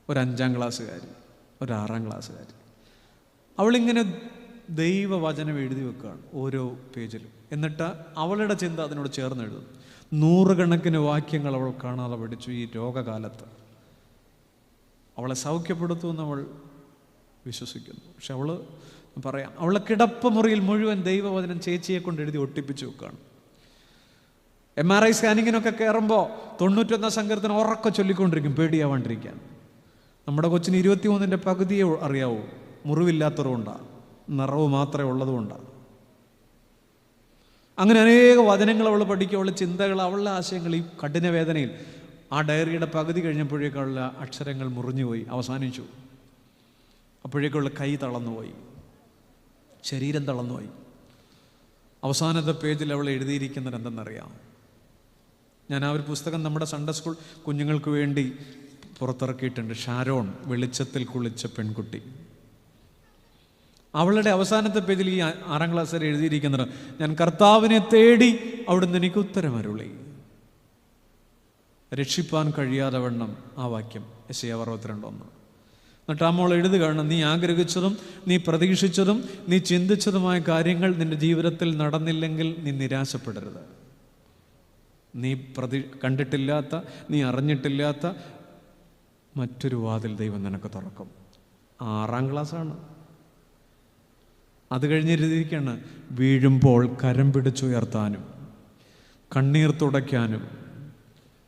ഒരു 5ാം ക്ലാസ്സുകാരി, ഒരു 6ാം ക്ലാസ്സുകാരി. അവളിങ്ങനെ ദൈവവചനം എഴുതി വെക്കുകയാണ് ഓരോ പേജിലും. എന്നിട്ട് അവളുടെ ചിന്ത അതിനോട് ചേർന്ന് എഴുതും. 100 കണക്കിന് വാക്യങ്ങൾ അവൾ കാണാതെ പഠിച്ചു. ഈ രോഗകാലത്ത് അവളെ സൗഖ്യപ്പെടുത്തുമെന്ന് അവൾ വിശ്വസിക്കുന്നു. പക്ഷെ അവൾ പറയാം, അവളെ കിടപ്പ് മുറിയിൽ മുഴുവൻ ദൈവവചനം ചേച്ചിയെ കൊണ്ട് എഴുതി ഒട്ടിപ്പിച്ചു വെക്കുകയാണ്. MRI സ്കാനിങ്ങിനൊക്കെ കയറുമ്പോൾ 91 സങ്കീർത്തനം ഉറക്കെ ചൊല്ലിക്കൊണ്ടിരിക്കും, പേടിയാവാണ്ടിരിക്കാൻ. നമ്മുടെ കൊച്ചിന് 23ൻ്റെ പകുതിയെ അറിയാവൂ. മുറിവില്ലാത്തതുകൊണ്ടാണ്, നിറവ് മാത്രമേ ഉള്ളതുകൊണ്ടാണ്. അങ്ങനെ അനേക വചനങ്ങൾ അവൾ പഠിക്കും. അവളുടെ ചിന്തകൾ, അവളുടെ ആശയങ്ങൾ ഈ കഠിന വേദനയിൽ ആ ഡയറിയുടെ പകുതി കഴിഞ്ഞപ്പോഴേക്കുള്ള അക്ഷരങ്ങൾ മുറിഞ്ഞുപോയി, അവസാനിച്ചു. അപ്പോഴേക്കുള്ള കൈ തളർന്നുപോയി, ശരീരം തളർന്നുപോയി. അവസാനത്തെ പേജിൽ അവൾ എഴുതിയിരിക്കുന്നത് എന്തെന്നറിയാം? ഞാൻ ആ ഒരു പുസ്തകം നമ്മുടെ സൺഡേ സ്കൂൾ കുഞ്ഞുങ്ങൾക്ക് വേണ്ടി പുറത്തിറക്കിയിട്ടുണ്ട്. ഷാരോൺ, വെളിച്ചത്തിൽ കുളിച്ച പെൺകുട്ടി. അവളുടെ അവസാനത്തെ പേജിൽ ഈ 6ാം ക്ലാസ് വരെ എഴുതിയിരിക്കുന്നത്, ഞാൻ കർത്താവിനെ തേടി അവിടുന്ന് എനിക്ക് ഉത്തരമരുളി. രക്ഷിപ്പാൻ കഴിയാതെ വണ്ണം ആ വാക്യം യെശയ്യാ 62:1. എന്നിട്ട് ആ മോൾ എഴുതുകയാണ്, നീ ആഗ്രഹിച്ചതും നീ പ്രതീക്ഷിച്ചതും നീ ചിന്തിച്ചതുമായ കാര്യങ്ങൾ നിന്റെ ജീവിതത്തിൽ നടന്നില്ലെങ്കിൽ നീ നിരാശപ്പെടരുത്. നീ കണ്ടിട്ടില്ലാത്ത, നീ അറിഞ്ഞിട്ടില്ലാത്ത മറ്റൊരു വാതിൽ ദൈവം നിനക്ക് തുറക്കും. 6ാം ക്ലാസ്സാണ്. അത് കഴിഞ്ഞിരിക്കുകയാണ്, വീഴുമ്പോൾ കരം പിടിച്ചുയർത്താനും കണ്ണീർ തുടയ്ക്കാനും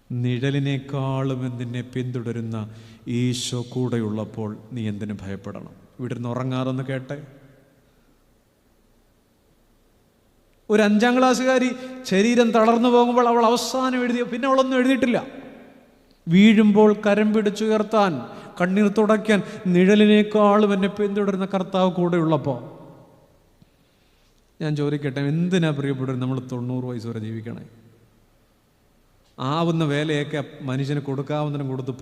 നിഴലിനേക്കാളും നിന്നെ പിന്തുടരുന്ന ഈശോ കൂടെയുള്ളപ്പോൾ നീ എന്തിനു ഭയപ്പെടണം? ഇവിടെ നിന്ന് ഉറങ്ങാറൊന്ന് കേട്ടെ. ഒരു 5ാം ക്ലാസ്സുകാരി ശരീരം തളർന്നു പോകുമ്പോൾ അവൾ അവസാനം എഴുതിയ, പിന്നെ അവളൊന്നും എഴുതിയിട്ടില്ല. വീഴുമ്പോൾ കരം പിടിച്ചുയർത്താൻ, കണ്ണീർ തുടയ്ക്കാൻ നിഴലിനേക്കാളും എന്നെ പിന്തുടരുന്ന കർത്താവ് കൂടെയുള്ളപ്പോൾ. ഞാൻ ചോദിക്കട്ടെ, എന്തിനാ പ്രിയപ്പെട്ടവർ നമ്മൾ 90 വയസ്സ് വരെ ജീവിക്കണേ? ആവുന്ന വേലയൊക്കെ മനുഷ്യന് കൊടുക്കാവുന്നതിനും കൊടുത്ത്,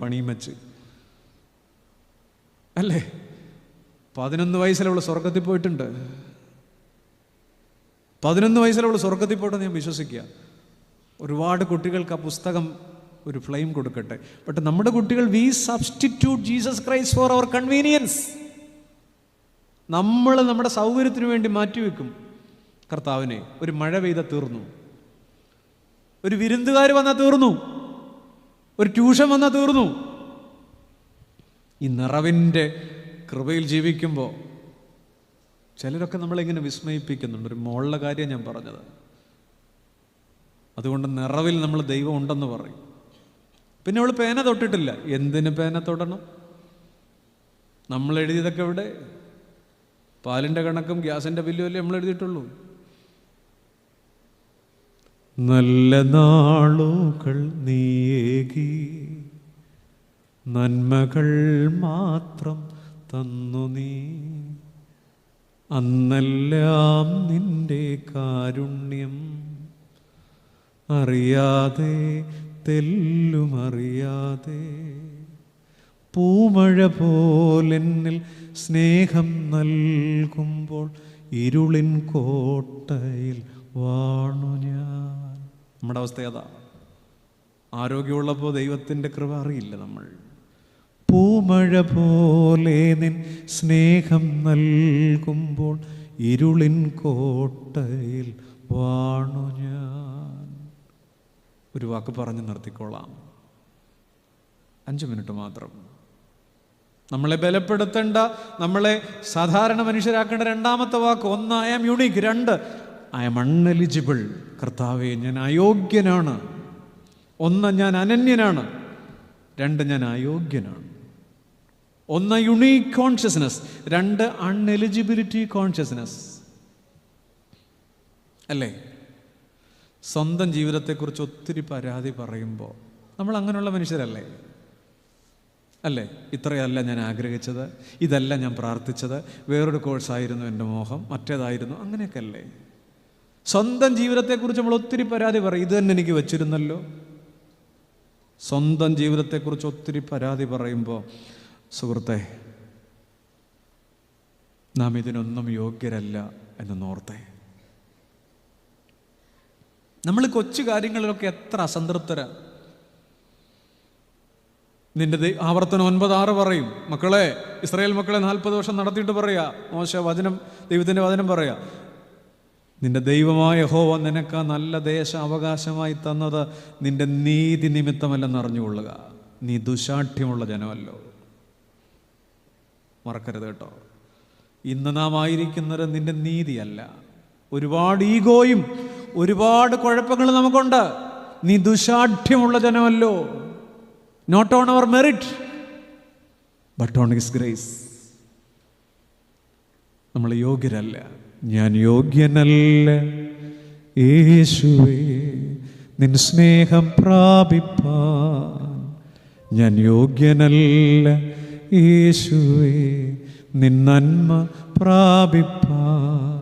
പണിയും വെച്ച് അല്ലേ? 11 വയസ്സിലവൾ സ്വർഗത്തിൽ പോയിട്ടുണ്ട്. 11 വയസ്സിലവൾ സ്വർഗത്തിൽ പോയിട്ടെന്ന് ഞാൻ വിശ്വസിക്കുക. ഒരുപാട് കുട്ടികൾക്ക് ആ പുസ്തകം ഒരു ഫ്ലെയിം കൊടുക്കട്ടെ. ബട്ട് നമ്മുടെ കുട്ടികൾ, we substitute Jesus Christ for our convenience. നമ്മൾ നമ്മുടെ സൗകര്യത്തിന് വേണ്ടി മാറ്റിവെക്കും കർത്താവിനെ. ഒരു മഴ പെയ്ത തീർന്നു, ഒരു വിരുന്നുകാർ വന്നാൽ തീർന്നു, ഒരു ട്യൂഷൻ വന്നാൽ തീർന്നു. ഈ നിറവിൻ്റെ കൃപയിൽ ജീവിക്കുമ്പോൾ ചിലരൊക്കെ നമ്മളിങ്ങനെ വിസ്മയിപ്പിക്കുന്നുണ്ട്. ഒരു മോളുടെ കാര്യം ഞാൻ പറഞ്ഞത്. അതുകൊണ്ട് നിറവിൽ നമ്മൾ ദൈവം ഉണ്ടെന്ന് പറയും. പിന്നെ അവൾ പേന തൊട്ടിട്ടില്ല. എന്തിന് പേന തൊടണം? നമ്മൾ എഴുതിയതൊക്കെ ഇവിടെ പാലിൻ്റെ കണക്കും ഗ്യാസിൻ്റെ ബില്ലും അല്ലേ നമ്മൾ എഴുതിയിട്ടുള്ളൂ. നല്ല നാളുകൾ നീയേകി നന്മകൾ മാത്രം തന്നു നീ, അന്നെല്ലാം നിന്റെ കാരുണ്യം അറിയാതെ തെല്ലുമറിയാതെ പൂമഴ പോലെന്നിൽ സ്നേഹം നൽകുമ്പോൾ ഇരുളിൻ കോട്ടയിൽ വാണു ഞാൻ. നമ്മുടെ അവസ്ഥ അതാ. ആരോഗ്യമുള്ളപ്പോൾ ദൈവത്തിൻ്റെ കൃപ അറിയില്ല നമ്മൾ. പൂമഴ പോലെ നിൻ സ്നേഹം നൽകുമ്പോൾ ഇരുളിൻ കോട്ടയിൽ വാണു ഞാൻ. ഒരു വാക്ക് പറഞ്ഞ് നിർത്തിക്കോളാം, 5 മിനിറ്റ് മാത്രം. നമ്മളെ ബലപ്പെടുത്തേണ്ട, നമ്മളെ സാധാരണ മനുഷ്യരാക്കേണ്ട 2ാമത്തെ വാക്ക്. 1, I am unique. 2, I am uneligible. കർത്താവേ, ഞാൻ അയോഗ്യനാണ്. 1, ഞാൻ അനന്യനാണ്. 2, ഞാൻ അയോഗ്യനാണ്. 1, യുണീക്ക് കോൺഷ്യസ്നസ്. 2, uneligibility consciousness. അല്ലേ? സ്വന്തം ജീവിതത്തെക്കുറിച്ച് ഒത്തിരി പരാതി പറയുമ്പോൾ നമ്മൾ അങ്ങനെയുള്ള മനുഷ്യരല്ലേ? അല്ലേ? ഇത്രയല്ല ഞാൻ ആഗ്രഹിച്ചത്, ഇതല്ല ഞാൻ പ്രാർത്ഥിച്ചത്, വേറൊരു കോഴ്സായിരുന്നു എൻ്റെ മോഹം, മറ്റേതായിരുന്നു, അങ്ങനെയൊക്കെ അല്ലേ? സ്വന്തം ജീവിതത്തെക്കുറിച്ച് നമ്മൾ ഒത്തിരി പരാതി പറയും. ഇത് തന്നെ എനിക്ക് വച്ചിരുന്നല്ലോ. സ്വന്തം ജീവിതത്തെക്കുറിച്ച് ഒത്തിരി പരാതി പറയുമ്പോൾ സുഹൃത്തെ, നാം ഇതിനൊന്നും യോഗ്യരല്ല എന്നോർത്തെ. നമ്മൾ കൊച്ചു കാര്യങ്ങളിലൊക്കെ എത്ര അസംതൃപ്തരാ. നിന്റെ ആവർത്തനം 9:6 പറയും, മക്കളെ, ഇസ്രായേൽ മക്കളെ 40 വർഷം നടത്തിയിട്ട് പറയാ, മോശ വചനം, ദൈവത്തിൻ്റെ വചനം പറയാ, നിന്റെ ദൈവമായ യഹോവ നിനക്ക് ആ നല്ല ദേശം അവകാശമായി തന്നത് നിന്റെ നീതി നിമിത്തമല്ലെന്ന് അറിഞ്ഞുകൊള്ളുക. നീ ദുശാഠ്യമുള്ള ജനമല്ലോ. മറക്കരുത് കേട്ടോ. ഇന്ന് നാം ആയിരിക്കുന്നത് നിന്റെ നീതിയല്ല. ഒരുപാട് ഈഗോയും ഒരുപാട് കുഴപ്പങ്ങളും നമുക്കുണ്ട്. നീ ദുശാഠ്യമുള്ള ജനമല്ലോ. Not on our merit but on his grace. നമ്മൾ യോഗ്യരല്ല. ഞാൻ യോഗ്യനല്ല യേശുവേ നിൻ സ്നേഹം പ്രാപിപ്പാൻ. ഞാൻ യോഗ്യനല്ല യേശുവേ നിൻ നന്മ പ്രാപിപ്പാൻ.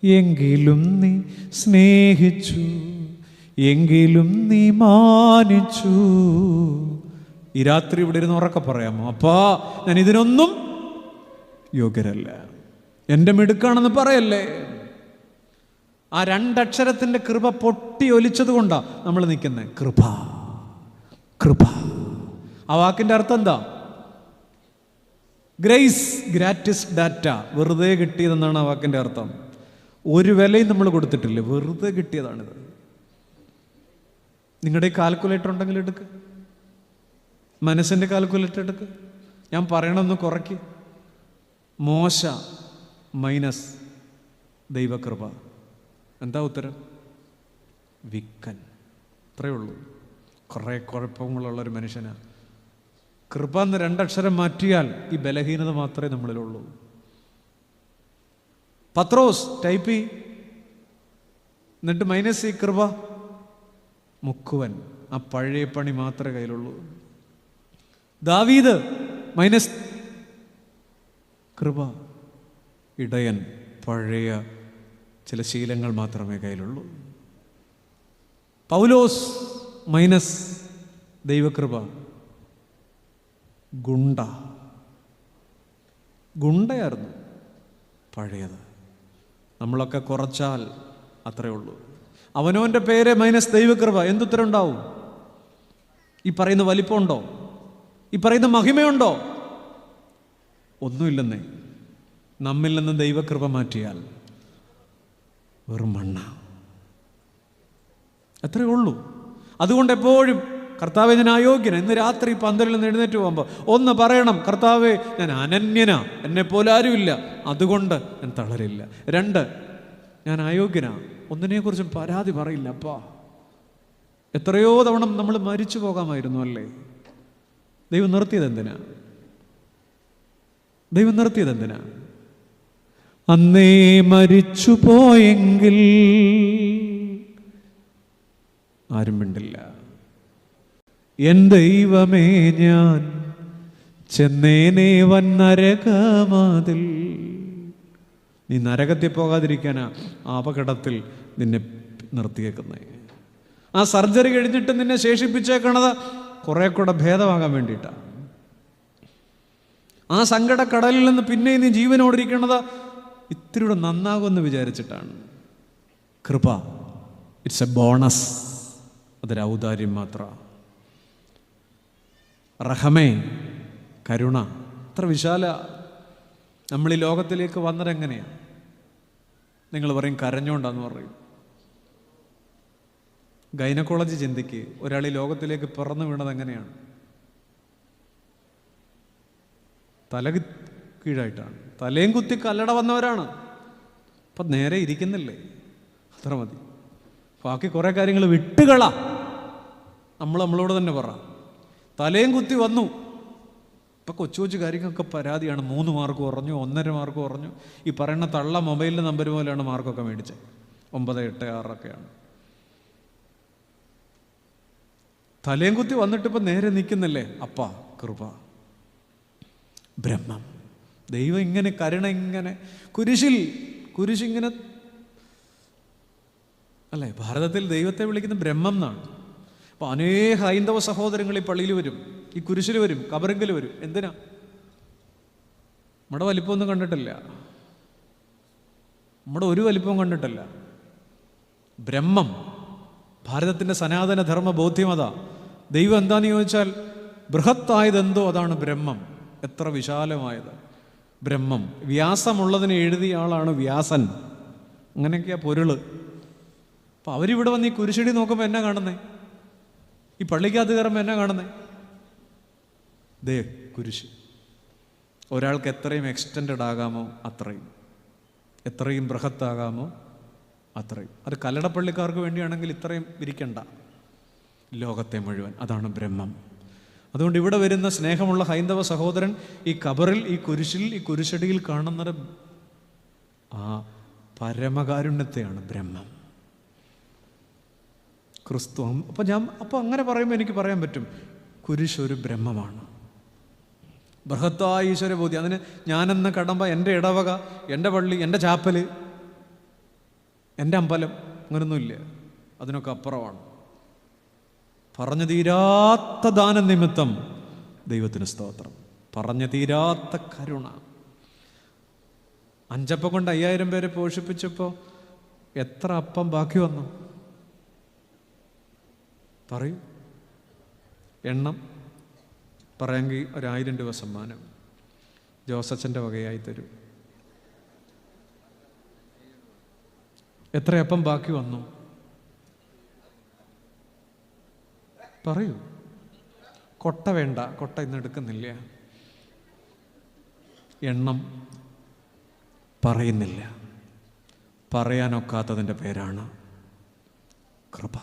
എങ്കിലും നീ സ്നേഹിച്ചു, എങ്കിലും നീ മാനിച്ചു. ഈ രാത്രി ഇവിടെ ഇരുന്ന് ഉറക്കെ പറയാമോ, അപ്പാ ഞാൻ ഇതിനൊന്നും യോഗ്യരല്ല, എൻ്റെ മിടുക്കാണെന്ന് പറയല്ലേ. ആ 2 അക്ഷരത്തിൻ്റെ കൃപ പൊട്ടി ഒലിച്ചത് കൊണ്ടാണ് നമ്മൾ നിൽക്കുന്നത്. കൃപ, കൃപ. ആ വാക്കിൻ്റെ അർത്ഥം എന്താ? Grace gratis data. വെറുതെ കിട്ടിയതെന്നാണ് ആ വാക്കിൻ്റെ അർത്ഥം. ഒരു വിലയും നമ്മൾ കൊടുത്തിട്ടില്ല, വെറുതെ കിട്ടിയതാണിത്. നിങ്ങളുടെ ഈ കാൽക്കുലേറ്റർ ഉണ്ടെങ്കിൽ എടുക്ക്, മനസ്സിൻ്റെ കാൽക്കുലേറ്റർ എടുക്ക്. ഞാൻ പറയണമെന്ന് കുറയ്ക്ക്. മോശ മൈനസ് ദൈവകൃപ, എന്താ ഉത്തരം? വിക്കൻ. അത്രയേ ഉള്ളൂ. കുറേ കുഴപ്പങ്ങളുള്ളൊരു മനുഷ്യനാണ്. കൃപ എന്ന് 2 അക്ഷരം മാറ്റിയാൽ ഈ ബലഹീനത മാത്രമേ നമ്മളിലുള്ളൂ. പത്രോസ് ടൈപ്പ് എന്നിട്ട് മൈനസ് ഈ കൃപ, മുക്കുവൻ. ആ പഴയ പണി മാത്രമേ കയ്യിലുള്ളൂ. ദാവീദ് മൈനസ് കൃപ, ഇടയൻ. പഴയ ചില ശീലങ്ങൾ മാത്രമേ കയ്യിലുള്ളൂ. പൗലോസ് മൈനസ് ദൈവകൃപ, ഗുണ്ടയായിരുന്നു പഴയത്. നമ്മളൊക്കെ കുറച്ചാൽ അത്രയേ ഉള്ളൂ. അവനവൻ്റെ പേര് മൈനസ് ദൈവകൃപ, എന്തുത്തരം ഉണ്ടാവും? ഈ പറയുന്ന വലിപ്പമുണ്ടോ? ഈ പറയുന്ന മഹിമയുണ്ടോ? ഒന്നുമില്ലെന്നേ. നമ്മിൽ നിന്ന് ദൈവകൃപ മാറ്റിയാൽ വെറും മണ്ണ. അത്രയേ ഉള്ളൂ. അതുകൊണ്ട് എപ്പോഴും കർത്താവെ ഞാൻ അയോഗ്യന. ഇന്ന് രാത്രി 12 നിന്ന് എഴുന്നേറ്റ് പോകുമ്പോൾ ഒന്ന് പറയണം, കർത്താവെ ഞാൻ അനന്യനാ, എന്നെപ്പോലെ ആരുമില്ല, അതുകൊണ്ട് ഞാൻ തളരില്ല. 2, ഞാൻ അയോഗ്യനാ, ഒന്നിനെക്കുറിച്ചും പരാതി പറയില്ല. അപ്പാ, എത്രയോ തവണ നമ്മൾ മരിച്ചു പോകാമായിരുന്നു അല്ലേ? ദൈവം നിർത്തിയത് എന്തിനാ? ദൈവം നിർത്തിയത് എന്തിനാ? അന്നേ മരിച്ചു പോയെങ്കിൽ ആരും മിണ്ടില്ല. എൻ ദൈവമേ, ഞാൻ ചെന്നേനെ വൻ നരകമതിൽ. നീ നരകത്തിൽ പോകാതിരിക്കാനാ ആ അപകടത്തിൽ നിന്നെ നിർത്തിയേക്കുന്നേ. ആ സർജറി കഴിഞ്ഞിട്ട് നിന്നെ ശേഷിപ്പിച്ചേക്കണത് കുറെ കൂടെ ഭേദമാകാൻ വേണ്ടിയിട്ടാണ്. ആ സങ്കടക്കടലിൽ നിന്ന് പിന്നെ നീ ജീവനോടിരിക്കണത് ഇത്തിരിയുടെ നന്നാകുമെന്ന് വിചാരിച്ചിട്ടാണ്. കൃപ ഇറ്റ്സ് എ ബോണസ്, അതൊരു ഔദാര്യം മാത്രമാണ്. റഹമേ, കരുണ, അത്ര വിശാല. നമ്മൾ ഈ ലോകത്തിലേക്ക് വന്നതെങ്ങനെയാണ്? നിങ്ങൾ പറയും കരഞ്ഞോണ്ടാന്ന് പറയും. ഗൈനക്കോളജി ചിന്തിക്ക്. ഒരാൾ ഈ ലോകത്തിലേക്ക് പിറന്നു വീണത് എങ്ങനെയാണ്? തല കീഴായിട്ടാണ്. തലയും കുത്തി കല്ലട വന്നവരാണ്. അപ്പം നേരെ ഇരിക്കുന്നില്ലേ? അത്ര മതി. ബാക്കി കുറേ കാര്യങ്ങൾ വിട്ടുകള. നമ്മളോട് തന്നെ പറ. തലയും കുത്തി വന്നു. ഇപ്പം കൊച്ചു കൊച്ചു കാര്യങ്ങളൊക്കെ പരാതിയാണ്. 3 മാർക്ക് കുറഞ്ഞു, 1.5 മാർക്ക് കുറഞ്ഞു. ഈ പറയുന്ന തള്ള മൊബൈലിൻ്റെ നമ്പർ പോലെയാണ് മാർക്കൊക്കെ മേടിച്ചത്. 9, 8, 6 ഒക്കെയാണ്. തലയും കുത്തി വന്നിട്ട് ഇപ്പം നേരെ നിൽക്കുന്നില്ലേ? അപ്പാ, കൃപ, ബ്രഹ്മം. ദൈവം ഇങ്ങനെ കരുണ, ഇങ്ങനെ കുരിശിങ്ങനെ അല്ലേ? ഭാരതത്തിൽ ദൈവത്തെ വിളിക്കുന്ന ബ്രഹ്മം എന്നാണ്. അപ്പോൾ അനേക ഹൈന്ദവ സഹോദരങ്ങൾ ഈ പള്ളിയിൽ വരും, ഈ കുരിശിൽ വരും, കബറിങ്കിൽ വരും. എന്തിനാ? നമ്മുടെ വലിപ്പമൊന്നും കണ്ടിട്ടില്ല, നമ്മുടെ ഒരു വലിപ്പവും കണ്ടിട്ടില്ല. ബ്രഹ്മം, ഭാരതത്തിൻ്റെ സനാതന ധർമ്മ ബോധ്യമത. ദൈവം എന്താണെന്ന് ചോദിച്ചാൽ ബൃഹത്തായതെന്തോ അതാണ് ബ്രഹ്മം. എത്ര വിശാലമായത് ബ്രഹ്മം. വ്യാസമുള്ളതിനെ എഴുതിയ ആളാണ് വ്യാസൻ. അങ്ങനെയൊക്കെയാ പൊരുള്. അപ്പം അവരിവിടെ വന്ന് ഈ കുരിശടി നോക്കുമ്പോൾ എന്നാ കാണുന്നേ? ഈ പള്ളിക്കകത്ത് കയറുമ്പോൾ എന്നാ കാണുന്നേ? ദേ കുരിശ്. ഒരാൾക്ക് എത്രയും എക്സ്റ്റൻഡ് ആകാമോ അത്രയും, എത്രയും ബൃഹത്താകാമോ അത്രയും. അത് കല്ലടപ്പള്ളിക്കാർക്ക് വേണ്ടിയാണെങ്കിൽ ഇത്രയും വിരിക്കണ്ട, ലോകത്തെ മുഴുവൻ. അതാണ് ബ്രഹ്മം. അതുകൊണ്ട് ഇവിടെ വരുന്ന സ്നേഹമുള്ള ഹൈന്ദവ സഹോദരൻ ഈ കബറിൽ, ഈ കുരിശിൽ, ഈ കുരിശടിയിൽ കാണുന്നത് ആ പരമകാരുണ്യത്തെയാണ്, ബ്രഹ്മം, ക്രിസ്തു. അപ്പോൾ അങ്ങനെ പറയുമ്പോൾ എനിക്ക് പറയാൻ പറ്റും, കുരിശ് ഒരു ബ്രഹ്മമാണ്, ബൃഹത്തായ ഈശ്വരബോധി. അതിന് ഞാനെന്ന കടമ്പ, എൻ്റെ ഇടവക, എൻ്റെ പള്ളി, എൻ്റെ ചാപ്പല്, എൻ്റെ അമ്പലം, അങ്ങനൊന്നുമില്ല. അതിനൊക്കെ അപ്പുറമാണ്. പറഞ്ഞു തീരാത്ത ദാന നിമിത്തം ദൈവത്തിന് സ്തോത്രം. പറഞ്ഞു തീരാത്ത കരുണ. 5 അപ്പം കൊണ്ട് 5000 പേരെ പോഷിപ്പിച്ചപ്പോൾ എത്ര അപ്പം ബാക്കി വന്നു? പറയൂ. എണ്ണം പറയാമെങ്കിൽ 1000 രൂപ സമ്മാനം ജോസച്ചൻ്റെ വകയായി തരും. എത്ര അപ്പം ബാക്കി വന്നു? പറയൂ. കൊട്ട വേണ്ട, കൊട്ട ഇന്ന് എടുക്കുന്നില്ല. എണ്ണം പറയുന്നില്ല. പറയാനൊക്കാത്തതിൻ്റെ പേരാണ് കൃപ.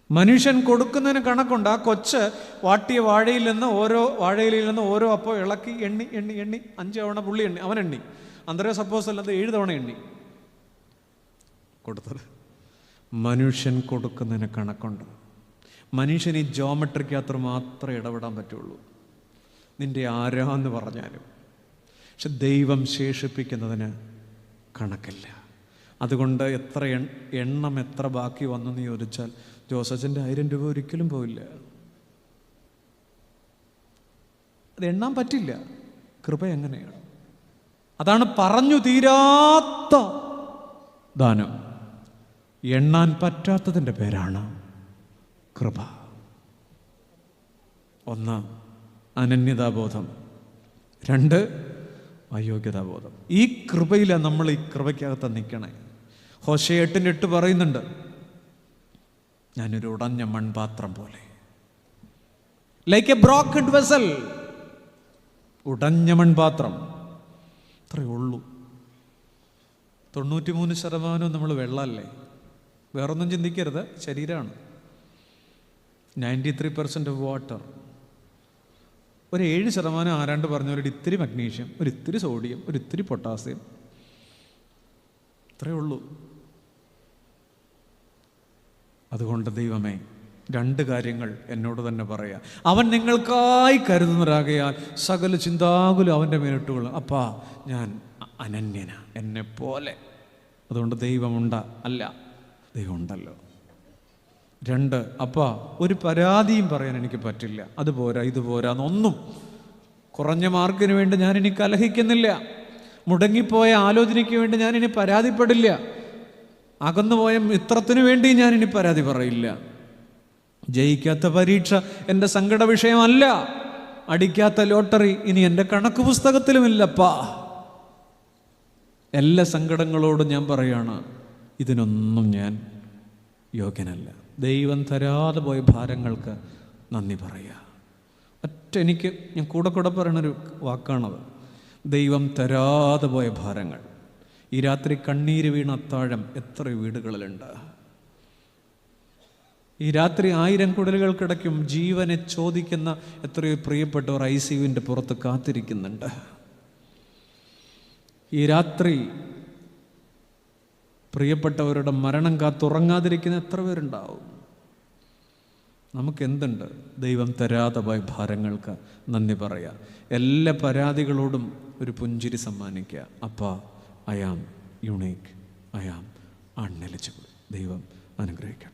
മനുഷ്യൻ കൊടുക്കുന്നതിന് കണക്കുണ്ട്. ആ കൊച്ച് വാട്ടിയ വാഴയിൽ നിന്ന് ഓരോ അപ്പോൾ ഇളക്കി എണ്ണി 5 തവണ പുള്ളി എണ്ണി, അവൻ എണ്ണി. അന്തരേ സപ്പോസ് അല്ലാതെ 7 തവണ എണ്ണി കൊടുത്തത്. മനുഷ്യൻ കൊടുക്കുന്നതിന് കണക്കുണ്ട്. മനുഷ്യന് ഈ ജോമെട്രിക്കകത്ത് മാത്രമേ ഇടപെടാൻ പറ്റുള്ളൂ, നിന്റെ ആരാന്ന് പറഞ്ഞാലും. പക്ഷെ ദൈവം ശേഷിപ്പിക്കുന്നതിന് കണക്കില്ല. അതുകൊണ്ട് എണ്ണം എത്ര ബാക്കി വന്നെന്ന് ചോദിച്ചാൽ ജോസച്ചൻ്റെ 1000 രൂപ ഒരിക്കലും പോയില്ല. അത് എണ്ണാൻ പറ്റില്ല. കൃപ എങ്ങനെയാണ്? അതാണ് പറഞ്ഞു തീരാത്ത ദാനം. എണ്ണാൻ പറ്റാത്തതിൻ്റെ പേരാണ് കൃപ. 1 അനന്യതാബോധം, 2 അയോഗ്യതാബോധം. ഈ കൃപയിലാണ് നമ്മൾ ഈ കൃപയ്ക്കകത്ത് നിൽക്കണേ. ഹോശേ 8:8 പറയുന്നുണ്ട്, ഞാനൊരു ഉടഞ്ഞ മൺപാത്രം പോലെ, ലൈക്ക് എ ബ്രോക്കൺ വെസൽ. ഉടഞ്ഞ മൺപാത്രം, അത്രയേ ഉള്ളൂ. 93% നമ്മൾ വെള്ളമല്ലേ, വേറൊന്നും ചിന്തിക്കരുത്, ശരീരമാണ്. 93% ഓഫ് വാട്ടർ. ഒരു 7% ആരാണ്ട് പറഞ്ഞ ഒരു ഇത്തിരി മഗ്നീഷ്യം, ഒരു ഇത്തിരി സോഡിയം, ഒരു ഇത്തിരി പൊട്ടാസ്യം, അത്രയേ ഉള്ളൂ. അതുകൊണ്ട് ദൈവമേ, 2 കാര്യങ്ങൾ എന്നോട് തന്നെ പറയാം. അവൻ നിങ്ങൾക്കായി കരുതുന്നവരാകയാൽ സകല ചിന്താകുലും അവൻ്റെ മേലിട്ടുകൊള്ളും. അപ്പാ, ഞാൻ അനന്യന, എന്നെ പോലെ. അതുകൊണ്ട് ദൈവമുണ്ട അല്ല, ദൈവമുണ്ടല്ലോ. 2, അപ്പാ, ഒരു പരാതിയും പറയാൻ എനിക്ക് പറ്റില്ല. അതുപോരാ, ഇതുപോരാന്നൊന്നും. കുറഞ്ഞ മാർക്കിന് വേണ്ടി ഞാനിനി കലഹിക്കുന്നില്ല. മുടങ്ങിപ്പോയ ആലോചനയ്ക്ക് വേണ്ടി ഞാനിനി പരാതിപ്പെടില്ല. അകന്നുപോയ മിത്രത്തിന് വേണ്ടി ഞാനിനി പരാതി പറയില്ല. ജയിക്കാത്ത പരീക്ഷ എൻ്റെ സങ്കട വിഷയമല്ല. അടിക്കാത്ത ലോട്ടറി ഇനി എൻ്റെ കണക്ക് പുസ്തകത്തിലുമില്ലപ്പാ. എല്ലാ സങ്കടങ്ങളോടും ഞാൻ പറയാണ്, ഇതിനൊന്നും ഞാൻ യോഗ്യനല്ല. ദൈവം തരാതെ പോയ ഭാരങ്ങൾക്ക് നന്ദി പറയുക. എനിക്ക് ഞാൻ കൂടെ പറയണൊരു വാക്കാണത്. ദൈവം തരാതെ പോയ ഭാരങ്ങൾ. ഈ രാത്രി കണ്ണീര് വീണ അത്താഴം എത്ര വീടുകളിലുണ്ട്. ഈ രാത്രി 1000 കുടലുകൾക്കിടയ്ക്കും ജീവനെ ചോദിക്കുന്ന എത്രയോ പ്രിയപ്പെട്ടവർ ICUവിൻ്റെ പുറത്ത് കാത്തിരിക്കുന്നുണ്ട്. ഈ രാത്രി പ്രിയപ്പെട്ടവരുടെ മരണം കാത്തുറങ്ങാതിരിക്കുന്ന എത്ര പേരുണ്ടാവും. നമുക്കെന്തുണ്ട്? ദൈവം തരാതെ പോയ ഭാരങ്ങൾക്ക് നന്ദി പറയാം. എല്ലാ പരാതികളോടും ഒരു പുഞ്ചിരി സമ്മാനിക്കുക. അപ്പാ, I am unique, I am uneligible. ദൈവം അനുഗ്രഹിക്കണം.